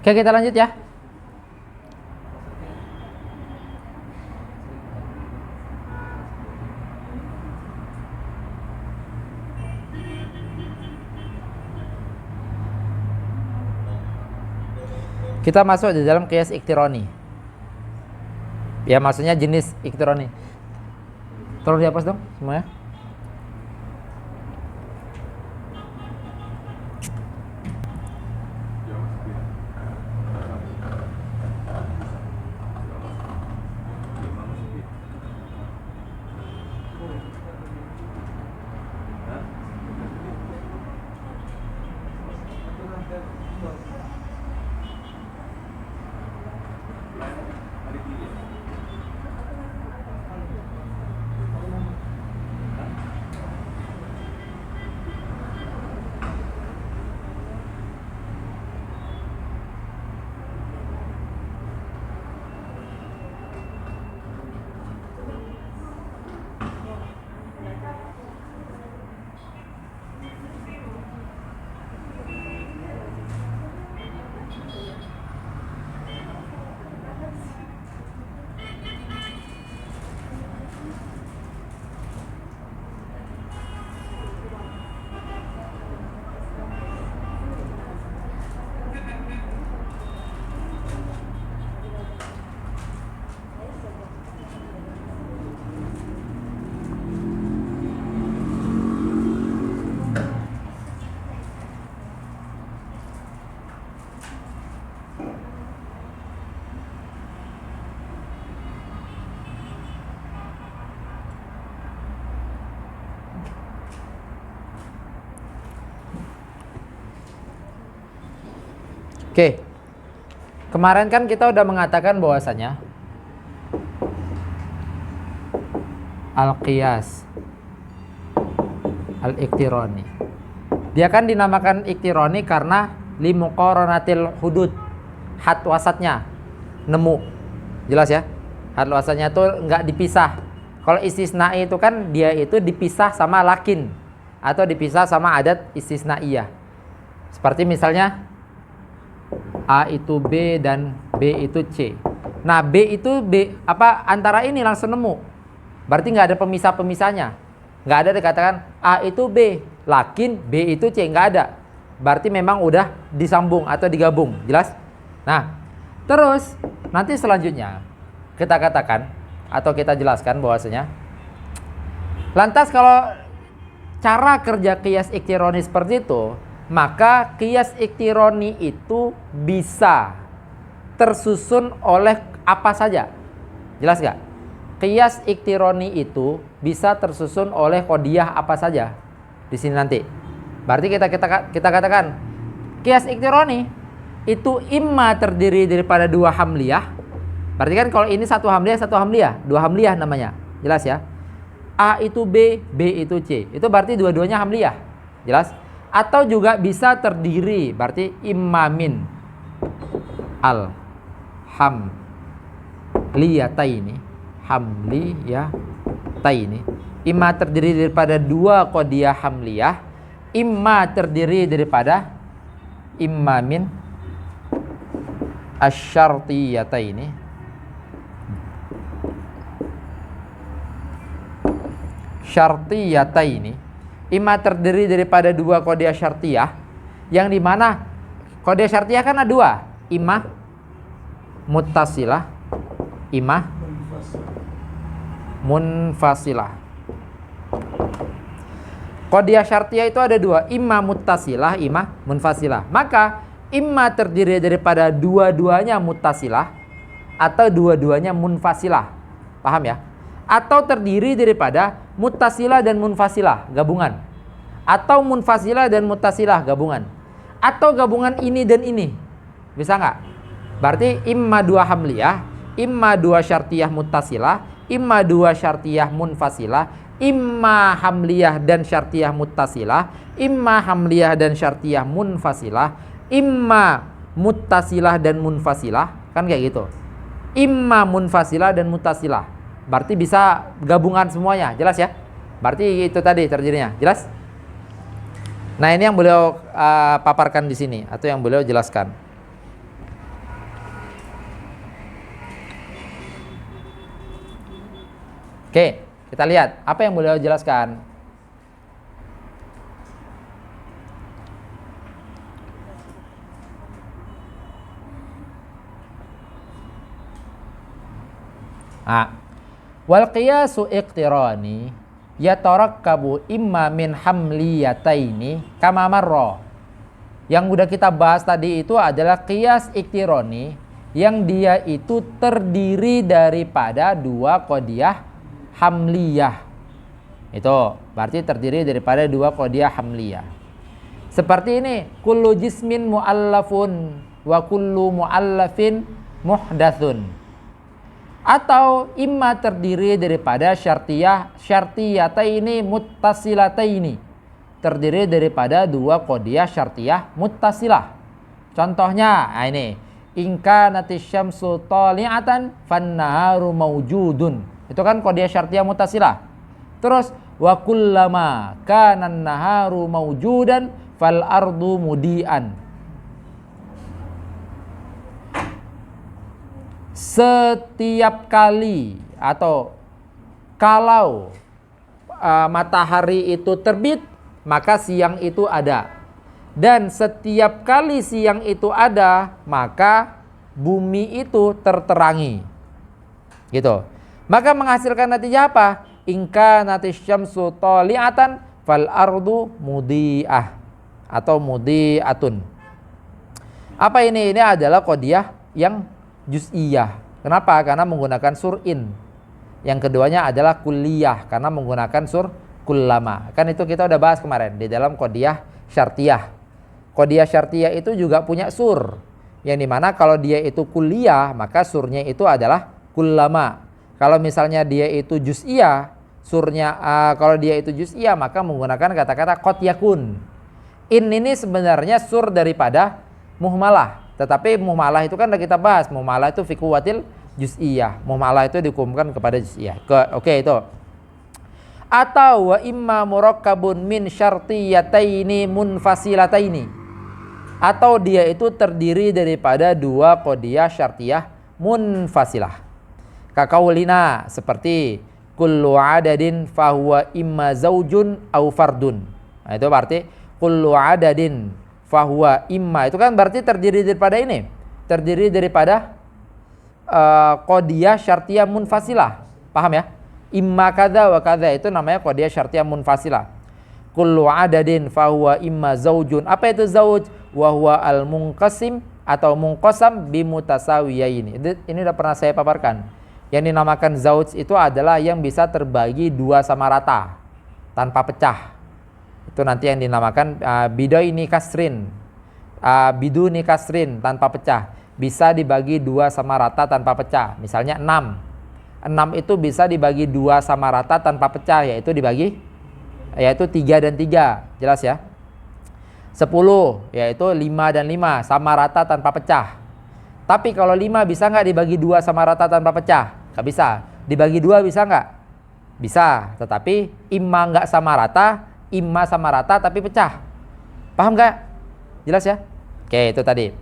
Oke, kita lanjut ya. Kita masuk di dalam qiyas iktironi. Ya, maksudnya jenis iktironi. Tolong dihapus dong semuanya. Oke. Kemarin kan kita udah mengatakan bahwasanya al-qiyas al-iktironi, dia kan dinamakan iktironi karena limuqaranatil hudud, had wasatnya nemu. Jelas ya? Had wasatnya itu nggak dipisah. Kalau istisna'i itu kan dia itu dipisah sama lakin atau dipisah sama adat istisnaiyah. Seperti misalnya A itu B dan B itu C. Nah, B itu B apa antara ini langsung nemu. Berarti nggak ada pemisah-pemisahnya. Nggak ada dikatakan A itu B, lakin B itu C, nggak ada. Berarti memang udah disambung atau digabung. Jelas? Nah, terus nanti selanjutnya kita katakan atau kita jelaskan bahwasanya lantas kalau cara kerja qiyas iktironi seperti itu, maka qiyas iktironi itu bisa tersusun oleh apa saja. Jelas gak? Qiyas iktironi itu bisa tersusun oleh qodiyah apa saja di sini nanti. Berarti kita katakan qiyas iktironi itu imma terdiri daripada dua hamliyah. Berarti kan kalau ini satu hamliyah, dua hamliyah namanya. Jelas ya? A itu B, B itu C. Itu berarti dua-duanya hamliyah. Jelas? Atau juga bisa terdiri, berarti immamin al hamliyataini, imma terdiri daripada dua qodiyah hamliyah, imma terdiri daripada immamin asyartiyataini, imma terdiri daripada dua qodiyah syartiyah, yang dimana qodiyah syartiyah kan ada dua, imma muttasilah, imma munfasilah. Qodiyah syartiyah itu ada dua, imma muttasilah, imma munfasilah. Maka imma terdiri daripada dua-duanya muttasilah atau dua-duanya munfasilah. Paham ya? Atau terdiri daripada muttasilah dan munfasilah gabungan, atau munfasilah dan muttasilah gabungan, atau gabungan ini dan ini. Bisa nggak? Berarti imma dua hamliyah, imma dua syartiyah muttasilah, imma dua syartiyah munfasilah, imma hamliyah dan syartiyah muttasilah, imma hamliyah dan syartiyah munfasilah, imma muttasilah dan munfasilah. Kan kayak gitu. Imma munfasilah dan muttasilah. Berarti bisa gabungan semuanya, jelas ya? Berarti itu tadi terdirinya, jelas? Nah, ini yang beliau paparkan di sini atau yang beliau jelaskan. Oke, kita lihat apa yang beliau jelaskan. Wal qiyasu iqtirani yatarakkabu imma min hamliyataini kama marra. Yang udah kita bahas tadi itu adalah qiyas iqtirani yang dia itu terdiri daripada dua qadiyah hamliyah. Itu berarti terdiri daripada dua qadiyah hamliyah. Seperti ini, kullu jismin muallafun wa kullu muallafin muhdatsun. Atau imma terdiri daripada syartiyataini muttasilataini, terdiri daripada dua qadiyah syartiyah muttasilah. Contohnya ini, in kanatis syamsu tali'atan fannaharu mawjudun, itu kan qadiyah syartiyah muttasilah. Terus wa kullama kana an-naharu mawjudan fal ardu mudian. Setiap kali atau kalau matahari itu terbit, maka siang itu ada. Dan setiap kali siang itu ada, maka bumi itu terterangi. Gitu. Maka menghasilkan natijah apa? Ingka natis syamsu tali'atan fal ardu mudi'ah atau mudi'atun. Apa ini? Ini adalah qadiyah yang juz'iyah. Kenapa? Karena menggunakan sur'in. Yang keduanya adalah kulliyah karena menggunakan sur kullama. Kan itu kita udah bahas kemarin di dalam qadiyah syartiyah. Qadiyah syartiyah itu juga punya sur, yang dimana kalau dia itu kulliyah maka surnya itu adalah kullama. Kalau misalnya dia itu juz'iyah, surnya kalau dia itu juz'iyah maka menggunakan kata-kata qad yakun. In ini sebenarnya sur daripada muhmalah. Tetapi muhmalah itu kan udah kita bahas. Muhmalah itu fi quwwatil juz'iyah. Muhmalah itu dihukumkan kepada juz'iyah. Oke, itu. Atau wa imma murakkabun min syartiyataini munfasilataini. Atau dia itu terdiri daripada dua qadiyah syartiyah munfasilah. Kaqaulina, seperti kullu adadin fahuwa imma zaujun au fardun. Nah, itu berarti kullu adadin fahuwa imma, itu kan berarti terdiri daripada ini, terdiri daripada qadiyah syartiyah munfasilah. Paham ya? Imma kadza wa kadza itu namanya qadiyah syartiyah munfasilah. Kullu adadin fahuwa imma zaujun. Apa itu zauj? Wa huwa al munqasim atau munqasam bi mutasawiyaini. Ini udah pernah saya paparkan. Yang dinamakan zauj itu adalah yang bisa terbagi dua sama rata tanpa pecah. Itu nanti yang dinamakan bidaini kasrin, biduni kasrin, tanpa pecah. Bisa dibagi dua sama rata tanpa pecah. Misalnya 6. 6 itu bisa dibagi dua sama rata tanpa pecah, yaitu 3 dan 3. Jelas ya? 10 yaitu 5 dan 5 sama rata tanpa pecah. Tapi kalau 5 bisa nggak dibagi dua sama rata tanpa pecah? Nggak bisa. Dibagi dua bisa nggak? Bisa. Tetapi imma nggak sama rata, imma sama rata tapi pecah. Paham nggak? Jelas ya? Oke, itu tadi.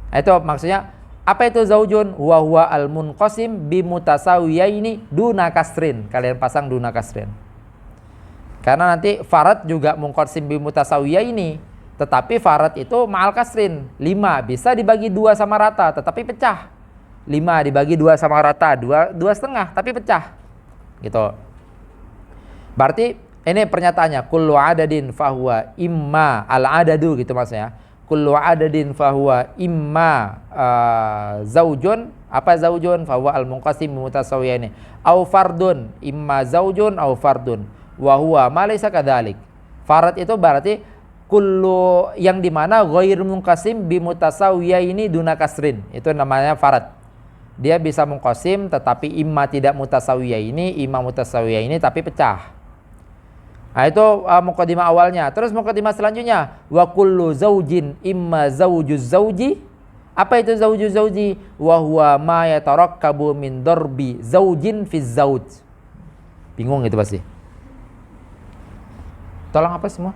Itu maksudnya apa itu zaujun? Wa huwa al munqasim bi mutasawiyaini duna kasrin. Kalian pasang duna kasrin. Karena nanti farad juga munqasim bi mutasawiyaini, tetapi farad itu ma'al kasrin. 5 bisa dibagi dua sama rata tetapi pecah. 5 dibagi dua sama rata, 2,5 tapi pecah. Gitu. Berarti ini pernyataannya, kullu adadin fahuwa imma al-adadu, gitu maksudnya. Kullu adadin fahuwa imma zaujun. Apa zaujun? Fahuwa al-munqasim mutasawiyaini. Au fardun, imma zaujun au fardun. Wa huwa ma laysa kadzalik. Farad itu berarti kullu yang dimana ghair munqasim bi mutasawiyaini duna kasrin. Itu namanya farad. Dia bisa munqasim tetapi imma tidak mutasawiyaini, imma mutasawiyaini tapi pecah. Nah, itu muqaddimah awalnya. Terus muqaddimah selanjutnya, wa kullu zaujin imma zaujuz zauji. Apa itu zaujuz zauji? Wa huwa ma yatarakkabu min darbi zaujin fi zauj. Bingung itu pasti. Tolong apa semua?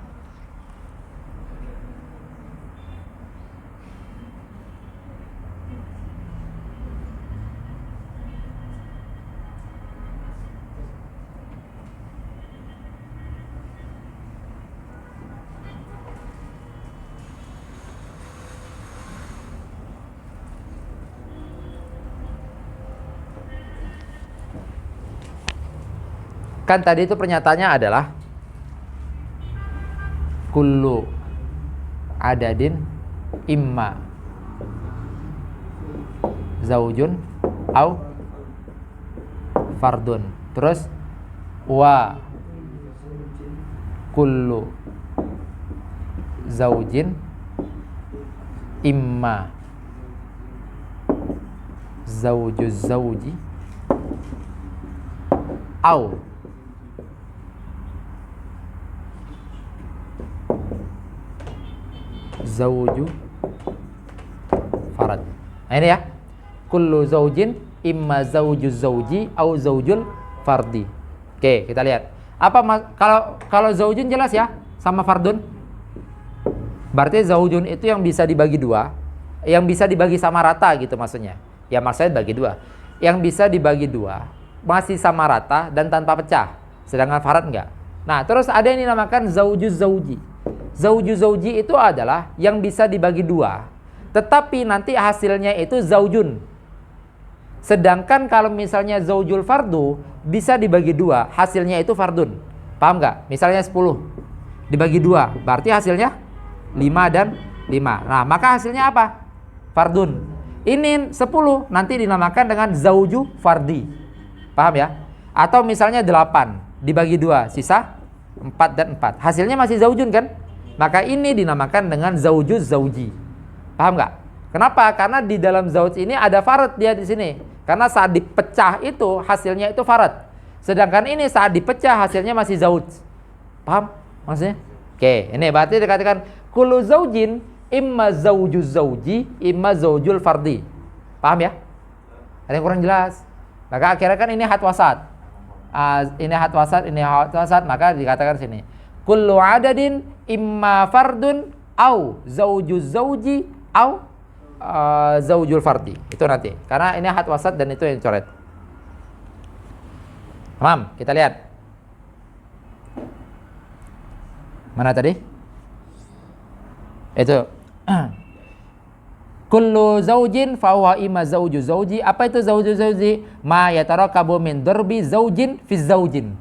Kan tadi itu pernyataannya adalah kullu adadin imma zaujun au fardun. Terus wa kullu zaujin imma zaujuz zauji au zauju farad. Nah ini ya, kullu zaujin imma zaujuz zauji au zaujul fardi. Oke, kita lihat. Kalau zaujun jelas ya sama fardun. Berarti zaujun itu yang bisa dibagi dua, yang bisa dibagi sama rata gitu maksudnya. Ya maksudnya bagi dua. Yang bisa dibagi dua masih sama rata dan tanpa pecah. Sedangkan farad enggak. Nah, terus ada yang dinamakan zaujuz zauji. Zaujuz zauji itu adalah yang bisa dibagi dua, tetapi nanti hasilnya itu zaujun. Sedangkan kalau misalnya zaujul fardu bisa dibagi dua, hasilnya itu fardun. Paham nggak? Misalnya 10 dibagi dua, berarti hasilnya 5 dan 5. Nah, maka hasilnya apa? Fardun. Ini 10 nanti dinamakan dengan zauju fardi. Paham ya? Atau misalnya 8 dibagi dua, sisa 4 dan 4. Hasilnya masih zaujun kan? Maka ini dinamakan dengan zaujuz zauji. Paham nggak? Kenapa? Karena di dalam zauj ini ada farad dia di sini. Karena saat dipecah itu hasilnya itu farad. Sedangkan ini saat dipecah hasilnya masih zauj. Paham maksudnya? Oke, ini berarti dikatakan kullu zaujin imma zaujuz zauji imma zaujul fardi. Paham ya? Ada yang kurang jelas? Maka akhirnya kan ini hat wasat. Ini hat wasat, ini hat wasat, maka dikatakan sini kullu adadin imma fardun au zaujuz zauji au zaujul fardi. Itu nanti. Karena ini hat wasat dan itu yang coret. Paham? Kita lihat. Mana tadi? Itu. Kullu zaujin fa huwa imma zauju zauji. Apa itu zauju zauji? Ma yatarakabu min darbi zaujin fi zaujin.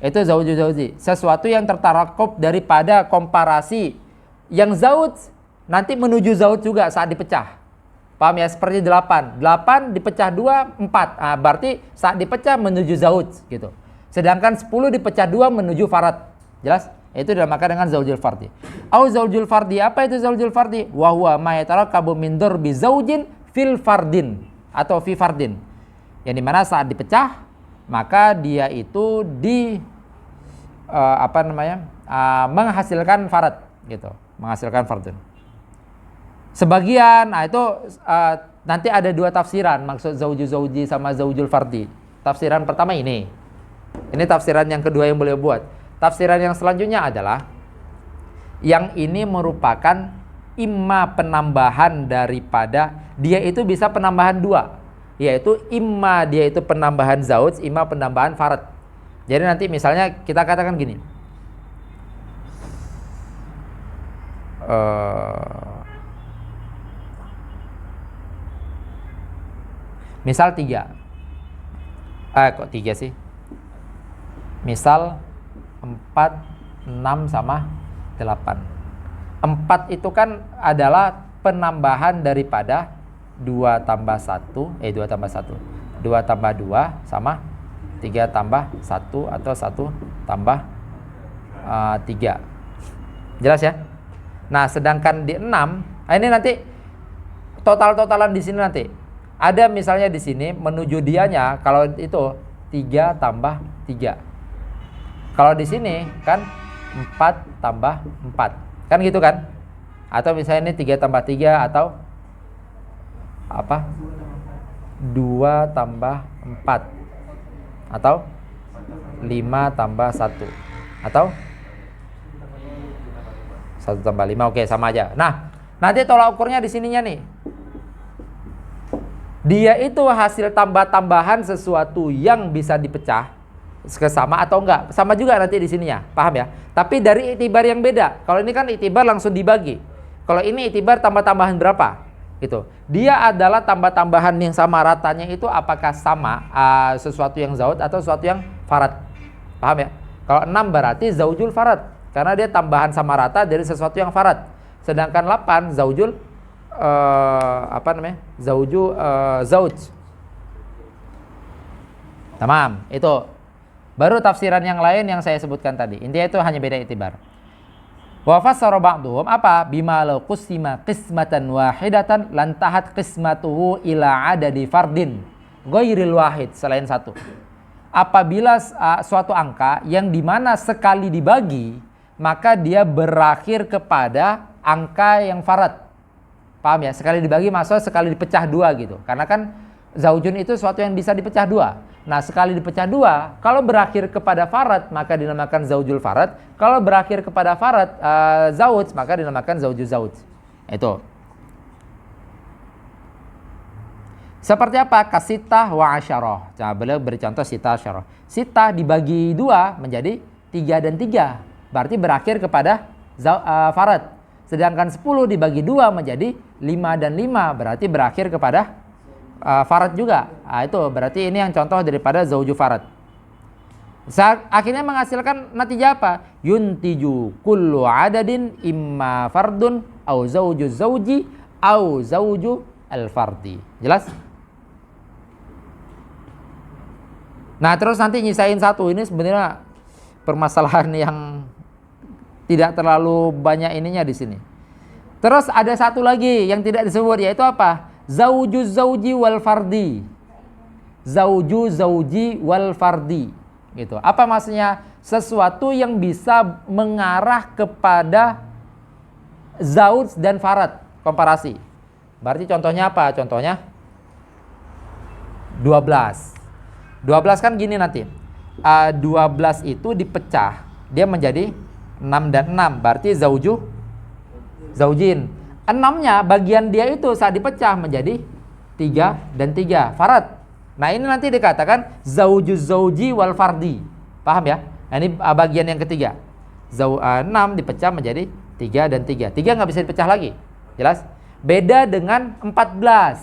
Itu zauju zauji. Sesuatu yang tertarakub daripada komparasi yang zauj nanti menuju zauj juga saat dipecah. Paham ya? Seperti 8. 8 dipecah 2, 4. Nah, berarti saat dipecah menuju zauj gitu. Sedangkan 10 dipecah 2 menuju farad. Jelas? Itu dinamakan dengan zaujul fardi. Au zaujul fardi. Apa itu zaujul fardi? Wa huwa ma yatarakabu min darbi zaujin fil fardin atau fi fardin. Yang dimana saat dipecah maka dia itu menghasilkan farad gitu, menghasilkan fardun. Sebagian, nah itu nanti ada dua tafsiran maksud zauju zauji sama zaujul fardi. Tafsiran pertama ini tafsiran yang kedua yang beliau buat. Tafsiran yang selanjutnya adalah yang ini merupakan imma penambahan daripada dia itu bisa penambahan dua, yaitu imma dia itu penambahan zauj, imma penambahan farad. Jadi nanti misalnya kita katakan gini, misal 3, kok 3 sih? Misal 4, 6 sama 8. 4 itu kan adalah penambahan daripada 2 tambah 1, 2 tambah 1, 2 tambah 2 sama 3 tambah 1 atau 1 tambah 3. Jelas ya? Nah, sedangkan di 6, ini nanti total-totalan di sini nanti. Ada misalnya di sini menuju dianya kalau itu 3 tambah 3. Kalau di sini kan 4 tambah 4. Kan gitu kan? Atau misalnya ini 3 tambah 3 atau apa? 2 tambah 4. Atau 5 tambah 1. Atau 1 tambah 5. Oke, sama aja. Nah, nanti tolak ukurnya di sininya nih. Dia itu hasil tambah-tambahan sesuatu yang bisa dipecah sama atau enggak. Sama juga nanti di sininya. Paham ya? Tapi dari itibar yang beda. Kalau ini kan itibar langsung dibagi. Kalau ini itibar tambah-tambahan berapa? Gitu. Dia adalah tambah-tambahan yang sama ratanya itu apakah sama sesuatu yang zaud atau sesuatu yang farad. Paham ya? Kalau 6 berarti zaujul farad, karena dia tambahan sama rata dari sesuatu yang farad. Sedangkan 8 zaujul zauj. Tamam, itu. Baru tafsiran yang lain yang saya sebutkan tadi. Intinya itu hanya beda itibar. Wa fassara ba'dhum apa? Bima law qusima qismatan wahidatan lantahat qismatuhu ila adadi fardin ghairil wahid, selain satu. Apabila suatu angka yang dimana sekali dibagi, maka dia berakhir kepada angka yang farad. Paham ya? Sekali dibagi maksudnya sekali dipecah dua gitu. Karena kan zaujun itu sesuatu yang bisa dipecah dua. Nah, sekali dipecah dua, kalau berakhir kepada farad maka dinamakan zaujul farad. Kalau berakhir kepada farad zauj maka dinamakan zaujul zauj. Itu. Seperti apa? Kasitah wa asyarah. Nah, beliau beri contoh sitah asyarah. Sitah dibagi dua menjadi 3 dan 3. Berarti berakhir kepada farad. Sedangkan 10 dibagi 2 menjadi 5 dan 5. Berarti berakhir kepada farad juga. Nah, itu berarti ini yang contoh daripada zauju farad. Akhirnya menghasilkan natijah apa? Yuntiju kullu adadin imma fardun au zauju zauji au zauju al-fardi. Jelas? Nah, terus nanti nyisain satu. Ini sebenarnya permasalahan yang tidak terlalu banyak ininya di sini. Terus ada satu lagi yang tidak disebut, yaitu apa? Zauju zauji wal fardi. Zauju zauji wal fardi. Gitu. Apa maksudnya? Sesuatu yang bisa mengarah kepada zauj dan farad. Komparasi. Berarti contohnya apa? Contohnya 12. 12 kan gini nanti. 12 itu dipecah. Dia menjadi 6 dan 6. Berarti zaujin. 6-nya bagian dia itu saat dipecah menjadi 3 dan 3. Farad. Nah, ini nanti dikatakan zauju zauji wal fardi. Paham ya? Nah, ini bagian yang ketiga. 6 dipecah menjadi 3 dan 3. 3 nggak bisa dipecah lagi. Jelas? Beda dengan 14.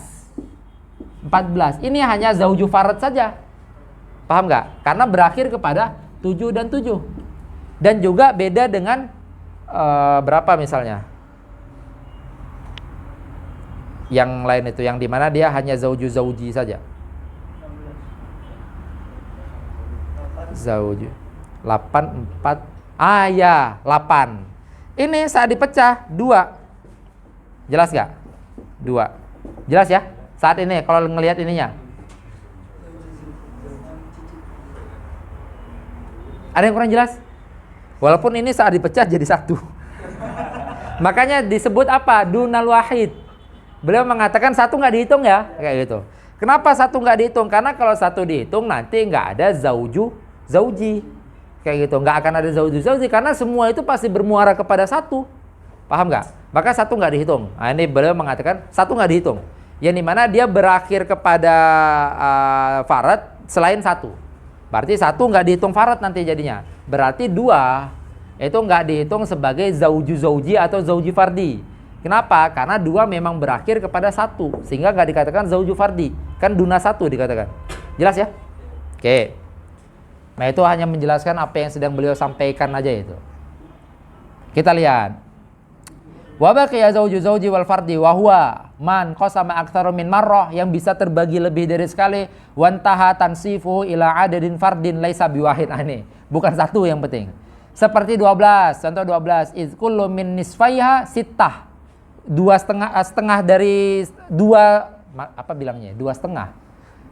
14. Ini hanya zauju farad saja. Paham nggak? Karena berakhir kepada 7 dan 7. Dan juga beda dengan berapa misalnya? Yang lain itu, yang dimana dia hanya zauju zauji saja. Zauju 8, 4. Ya, 8. Ini saat dipecah 2. Jelas nggak? 2. Jelas ya? Saat ini kalau ngelihat ininya. Ada yang kurang jelas? Walaupun ini saat dipecah jadi 1. Makanya disebut apa? Dunal wahid. Beliau mengatakan 1 nggak dihitung ya, kayak gitu. Kenapa 1 nggak dihitung? Karena kalau 1 dihitung nanti nggak ada zauju zauji, kayak gitu. Nggak akan ada zauju zauji karena semua itu pasti bermuara kepada 1. Paham nggak? Maka 1 nggak dihitung. Nah, ini beliau mengatakan 1 nggak dihitung. Yang dimana dia berakhir kepada farad selain 1. Berarti 1 nggak dihitung farad nanti jadinya. Berarti 2 itu nggak dihitung sebagai zauju zauji atau zauji fardi. Kenapa? Karena 2 memang berakhir kepada 1. Sehingga nggak dikatakan zauju fardi. Kan duna 1 dikatakan. Jelas ya? Oke. Nah, itu hanya menjelaskan apa yang sedang beliau sampaikan aja itu. Kita lihat. Wa baqiya zauju zauji wal fardi wa huwa man qasama aktsaru min marrah, yang bisa terbagi lebih dari sekali, wantaha tansifuhu ila adadin fardin laisa biwahid. Ini bukan 1 yang penting. Seperti 12, contoh 12, iz kullu min nisfaiha sittah. 2,5 dari 2 apa bilangnya? 2,5.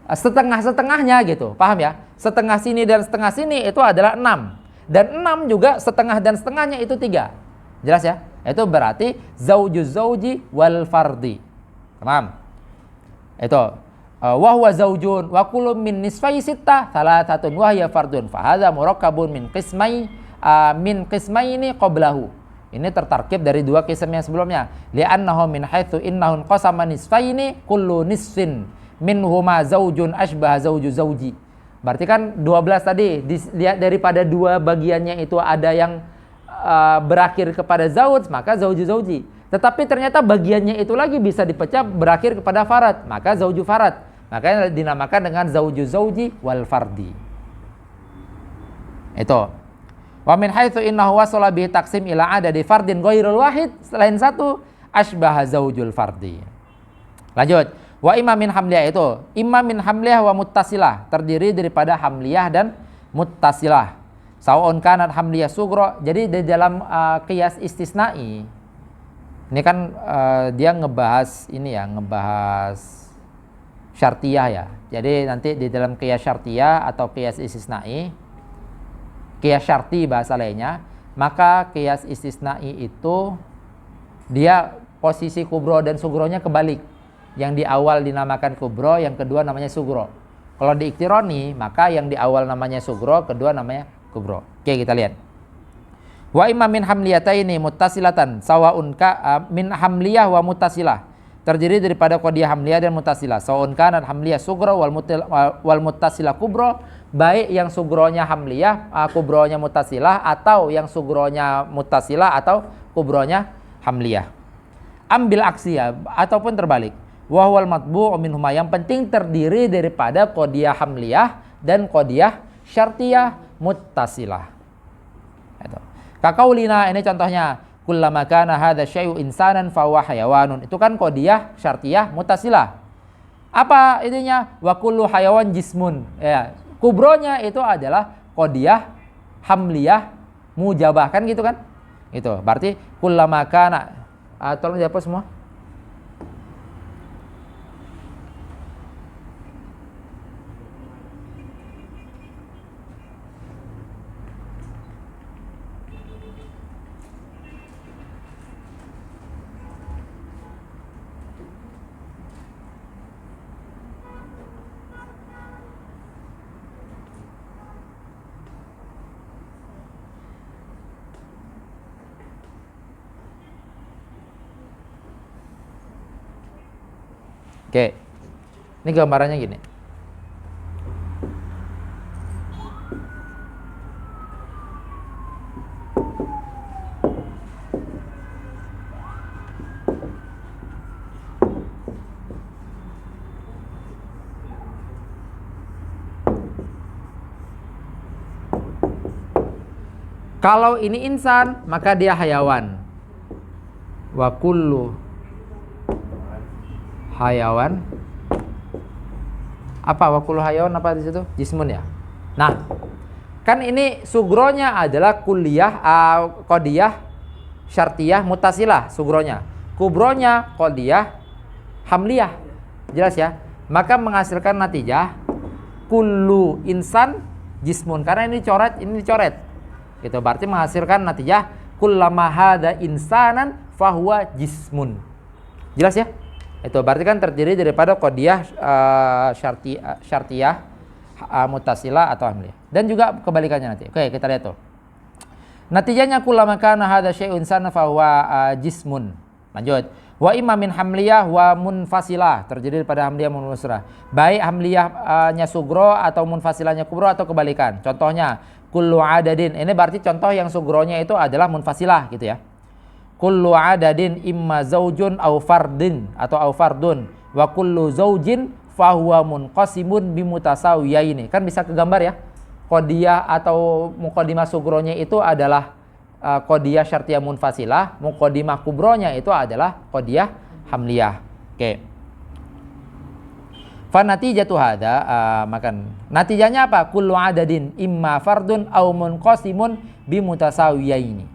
Setengah-setengahnya gitu. Paham ya? Setengah sini dan setengah sini itu adalah 6. Dan 6 juga setengah dan setengahnya itu 3. Jelas ya? Itu berarti zauju zauji wal fardi. Paham? Itu wa huwa zaujun wa kullu min nisfai sittah thalathatun wa hiya fardun fa hadza murakkabun min qismaini qablahu. Ini tertarkib dari 2 qism yang sebelumnya. Li'annahu min haitsu innahu qasama nisfaini kullu nisfin minhuma zaujun ashbah zauju zauji. Berarti kan 12 tadi dilihat daripada 2 bagiannya itu ada yang berakhir kepada zauj, maka zauju zauji. Tetapi ternyata bagiannya itu lagi bisa dipecah berakhir kepada farad, maka zauju farad. Makanya dinamakan dengan zauju zauji wal fardi. Itu. Wa min haitsu innahu wasala bi taqsim ila adadi fardin ghairul wahid, selain satu asbaha zaujul fardi. Lanjut. Wa imma min hamliyah, itu imma min hamliyah wa muttasilah, terdiri daripada hamliyah dan muttasilah. Sawa'un kanat hamliyah sugro. Jadi di dalam qiyas istisnai ini kan dia ngebahas ini ya, ngebahas syartiyah ya. Jadi nanti di dalam qiyas syartiyah atau qiyas istisnai, qiyas syarti bahasa lainnya, maka qiyas istisnai itu dia posisi kubro dan sugronya kebalik. Yang di awal dinamakan kubro, yang kedua namanya sugro. Kalau di iktironi, maka yang di awal namanya sugro, kedua namanya kubro. Oke, kita lihat. Wa imma min hamliyataini muttasilatan sawaun ka min hamliyah wa muttasilah. Terdiri daripada qadiyah hamliyah dan muttasilah. Sawaun kanat hamliyah sugro wal muttasilah kubro, baik yang sugronya hamliyah, kubronya muttasilah, atau yang sugronya muttasilah atau kubronya hamliyah. Ambil aksi ya, ataupun terbalik. Wa huwal matbu'u minhuma, yang penting terdiri daripada qadiyah hamliyah dan qadiyah syartiyah muttasilah. Itu. Kaqaulina, ini contohnya, kullama kana hadza syai'u insanan fa huwa hayawanun. Itu kan qadiyah syartiyah muttasilah. Apa intinya? Wa kullu hayawan jismun. Ya, kubronya itu adalah qadiyah hamliyah mujabah, kan gitu kan? Itu. Berarti kullama kana, tolong dihapus semua. Oke, ini gambarannya gini. Kalau ini insan, maka dia hayawan. Wa kullu hayawan, apa wa kullu hayawan, apa di situ? Jismun ya. Nah, kan ini sugronya adalah qadiyah syartiyah muttasilah sugronya. Kubronya qadiyah hamliyah. Jelas ya? Maka menghasilkan natijah kullu insan jismun, karena ini dicoret. Gitu, berarti menghasilkan natijah kullama hadza insanan fahuwa jismun. Jelas ya? Itu berarti kan terdiri daripada qadiyah syartiyah muttasilah atau hamliyah. Dan juga kebalikannya nanti. Oke, kita lihat tuh. Natijanya kullama kana hadza syai'un insana fahuwa jismun. Lanjut. Wa imma min hamliyah wa munfasilah, terdiri daripada hamliyah munfasilah. Baik hamliyahnya sugro atau munfasilahnya kubro atau kebalikan. Contohnya kullu adadin. Ini berarti contoh yang sugronya itu adalah munfasilah gitu ya. Kullu adadin imma zaujun au fardin atau au fardun wa kullu zaujin fahuwa munqasimun bimutasawiyaini. Kan bisa kegambar ya. Qadiyah atau muqaddimah sugronya itu adalah qadiyah syartiyah munfasilah, muqaddimah kubronya itu adalah qadiyah hamliyah. Oke. Fa natijatu hadza, makan natijanya apa? Kullu adadin imma fardun au munqasimun bimutasawiyaini.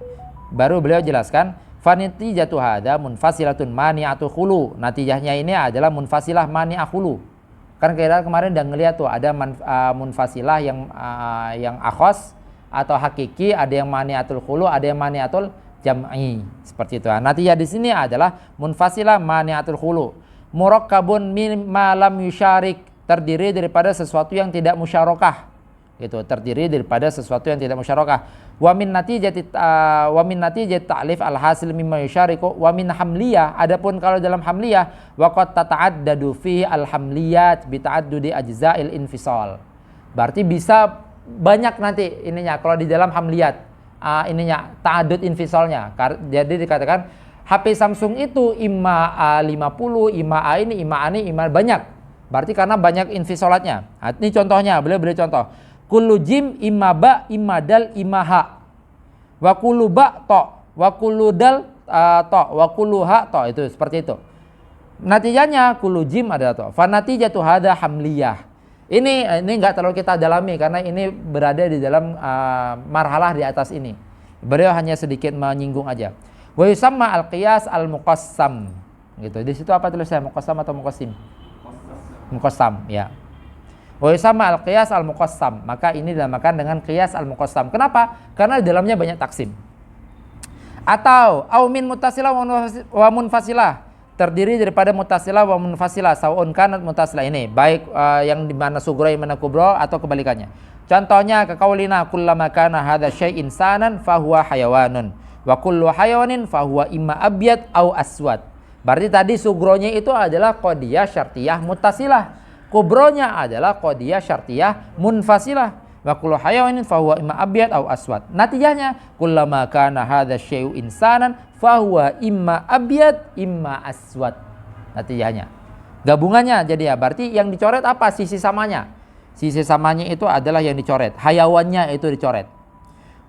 Baru beliau jelaskan fa natijatu hadza munfasilatun mani'atu khulu. Natijahnya ini adalah munfasilah mani'ah khulu. Kan kita kemarin udah ngeliat tuh ada munfasilah yang akhos atau hakiki, ada yang mani'atul khulu, ada yang mani'atul jam'i. Seperti itu. Natijah di sini adalah munfasilah mani'atul khulu. Murakkabun mimma lam yusyarik, terdiri daripada sesuatu yang tidak musyarakah. Itu terdiri daripada sesuatu yang tidak musyarakah. Wa min natijati ta'lif al-hasil mimma yusyariku wa min hamliyah. Adapun kalau dalam hamliyah waqad tata'addadu fihi al-hamliyat bi ta'addudi ajza'il infisal. Berarti bisa banyak nanti ininya kalau di dalam hamliyat ininya ta'addud infisalnya. Jadi dikatakan HP Samsung itu imma A50, imma A ini, imma A ini, imma banyak. Berarti karena banyak infisolatnya. Ini contohnya, beliau beri contoh. Kullu jim imma ba imma dal imma ha. Wa kullu ba to, wa kullu dal to, wa kullu ha to, itu seperti itu. Natijanya kullu jim ada to. Fa natijatu hadza hamliyah. Ini enggak terlalu kita dalami karena ini berada di dalam marhalah di atas ini. Beliau hanya sedikit menyinggung aja. Wa yusamma al-qiyas al-muqassam. Gitu. Di situ apa tulisnya? Muqassam atau muqassim? Muqassam, ya. Wa yusamma al-qiyas al-muqassam. Maka ini dinamakan dengan qiyas al-muqassam. Kenapa? Karena di dalamnya banyak taksim. Atau au min muttasilah wa munfasilah. Terdiri daripada muttasilah wa munfasilah, sawun kanat muttasilah ini baik yang di mana sughra yang mana kubra atau kebalikannya. Contohnya kaqaulina kullama kana hadza syai'in insanan fahuwa hayawanun wa kullu hayawanin fahuwa imma abyad au aswad. Berarti tadi sughronya itu adalah qadiyah syartiyah muttasilah, kubronya adalah qadiyah syartiyah munfasilah. Wa kullu hayawanin fahuwa imma abyad au aswad. Natijahnya kullama kana hadza syai'u insanan fahuwa imma abyad imma aswad. Natijahnya gabungannya jadi ya, berarti yang dicoret apa? Sisi samanya. Sisi samanya itu adalah yang dicoret, hayawannya itu dicoret.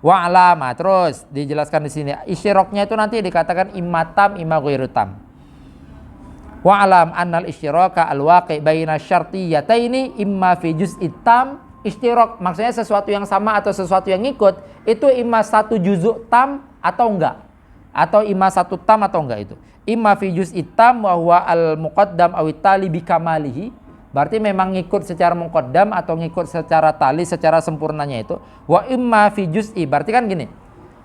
Wa alama, terus dijelaskan di sini isyiroknya itu nanti dikatakan imma tam imma ghairu tam. Wa alam annal isyiraka alwaqi baina syartiyataini imma fi juz'i tam. Istirok maksudnya sesuatu yang sama atau sesuatu yang ngikut itu imma satu juzuk tam atau enggak, atau imma satu tam atau enggak. Itu imma fi juz'i tam wa huwa al muqaddam aw tali bi kamalihi, berarti memang ngikut secara muqaddam atau ngikut secara tali secara sempurnanya itu. Wa imma fi juz'i, berarti kan gini,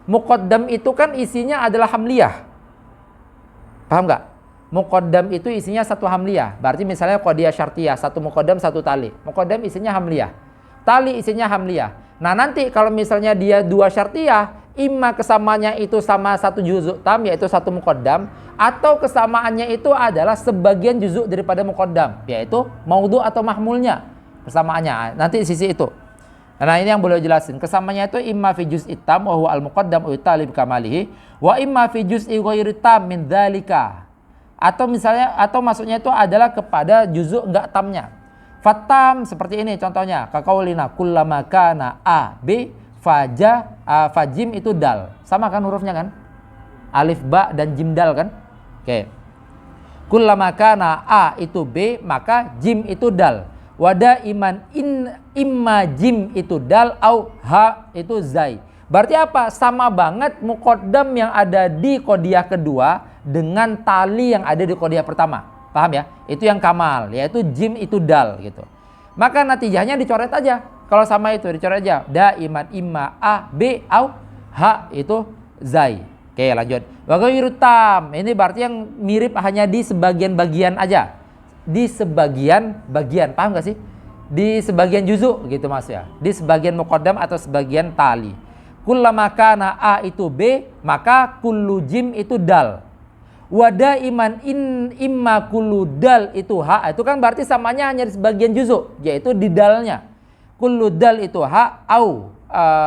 muqaddam itu kan isinya adalah hamliyah, paham enggak? Muqaddam itu isinya satu hamliyah, berarti misalnya qadiyah syartiyah, satu muqaddam satu tali, muqaddam isinya hamliyah, tali isinya hamliyah. Nah nanti kalau misalnya dia dua syartiyah, imma kesamanya itu sama satu juzuk tam yaitu satu muqaddam, atau kesamaannya itu adalah sebagian juzuk daripada muqaddam yaitu maudhu atau mahmulnya kesamaannya. Nanti di sisi itu. Nah ini yang boleh jelasin. Kesamaannya itu imma fi juz'i tam wa huwa al muqaddam wa talib kamalihi wa imma fi juz'i ghairi tam min dzalika. Atau misalnya atau maksudnya itu adalah kepada juzuk enggak tamnya. Fatam seperti ini contohnya, kaqaulina kullama kana a b faja fajim itu dal. Sama kan hurufnya kan? Alif ba dan jim dal kan? Oke. Kullama kana a itu b maka jim itu dal. Wada iman imma jim itu dal au ha itu zai. Berarti apa? Sama banget muqaddam yang ada di qadiyah kedua dengan tali yang ada di qadiyah pertama. Paham ya? Itu yang kamal, yaitu jim itu dal gitu. Maka natijahnya dicoret aja. Kalau sama itu dicoret aja. Da iman imma a b au ha itu zai. Oke, lanjut. Wa ghairu tam. Ini berarti yang mirip hanya di sebagian bagian aja. Di sebagian bagian, paham gak sih? Di sebagian juzuk gitu Mas ya. Di sebagian muqaddam atau sebagian tali. Kullama kana a itu b, maka kullu jim itu dal. Wada iman imma kullu dal itu ha, itu kan berarti samanya hanya di sebagian juzuk, yaitu di dalnya. Kullu dal itu ha au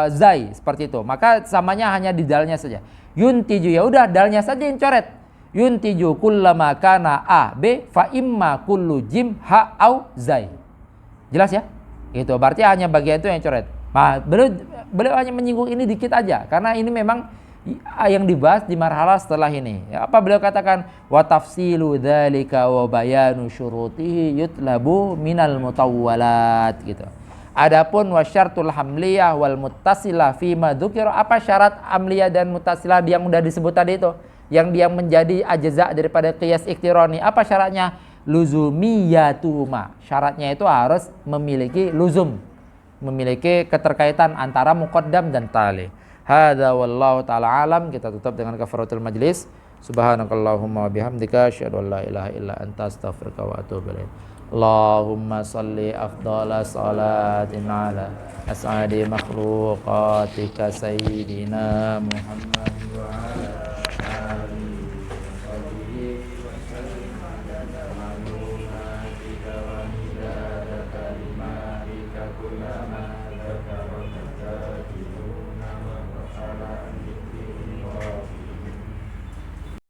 zai, seperti itu. Maka samanya hanya di dalnya saja. Yuntiju, ya udah dalnya saja yang coret. Yuntiju kullama kana a b fa imma kullu jim ha au zai. Jelas ya? Itu berarti hanya bagian itu yang coret. Nah, beliau hanya menyinggung ini dikit aja karena ini memang yang dibahas di marhalah setelah ini. Ya, apa beliau katakan? Wa tafsilu dzalika wa bayanu syurutihi yutlabu minal mutawwalat gitu. Adapun wasyartul hamliyah wal muttasilah fi ma dzukira, apa syarat hamliyah dan muttasilah yang sudah disebut tadi itu, yang dia menjadi ajza daripada qiyas iktirani. Apa syaratnya? Luzumiyatuma. Syaratnya itu harus memiliki luzum, memiliki keterkaitan antara muqaddam dan tali. Hadza wallahu taala alam. Kita tutup dengan kafaratul majlis. Subhanakallahumma wa bihamdika asyhadu an la ilaha illa anta astaghfiruka wa atubu ilaik. Allahumma salli afdhala salatin ala as'adi makhluqatika sayyidina Muhammad wa ala alihi wa sahbihi wa sallim adada ma'lumatika wa midada kalimatika kullama dzakara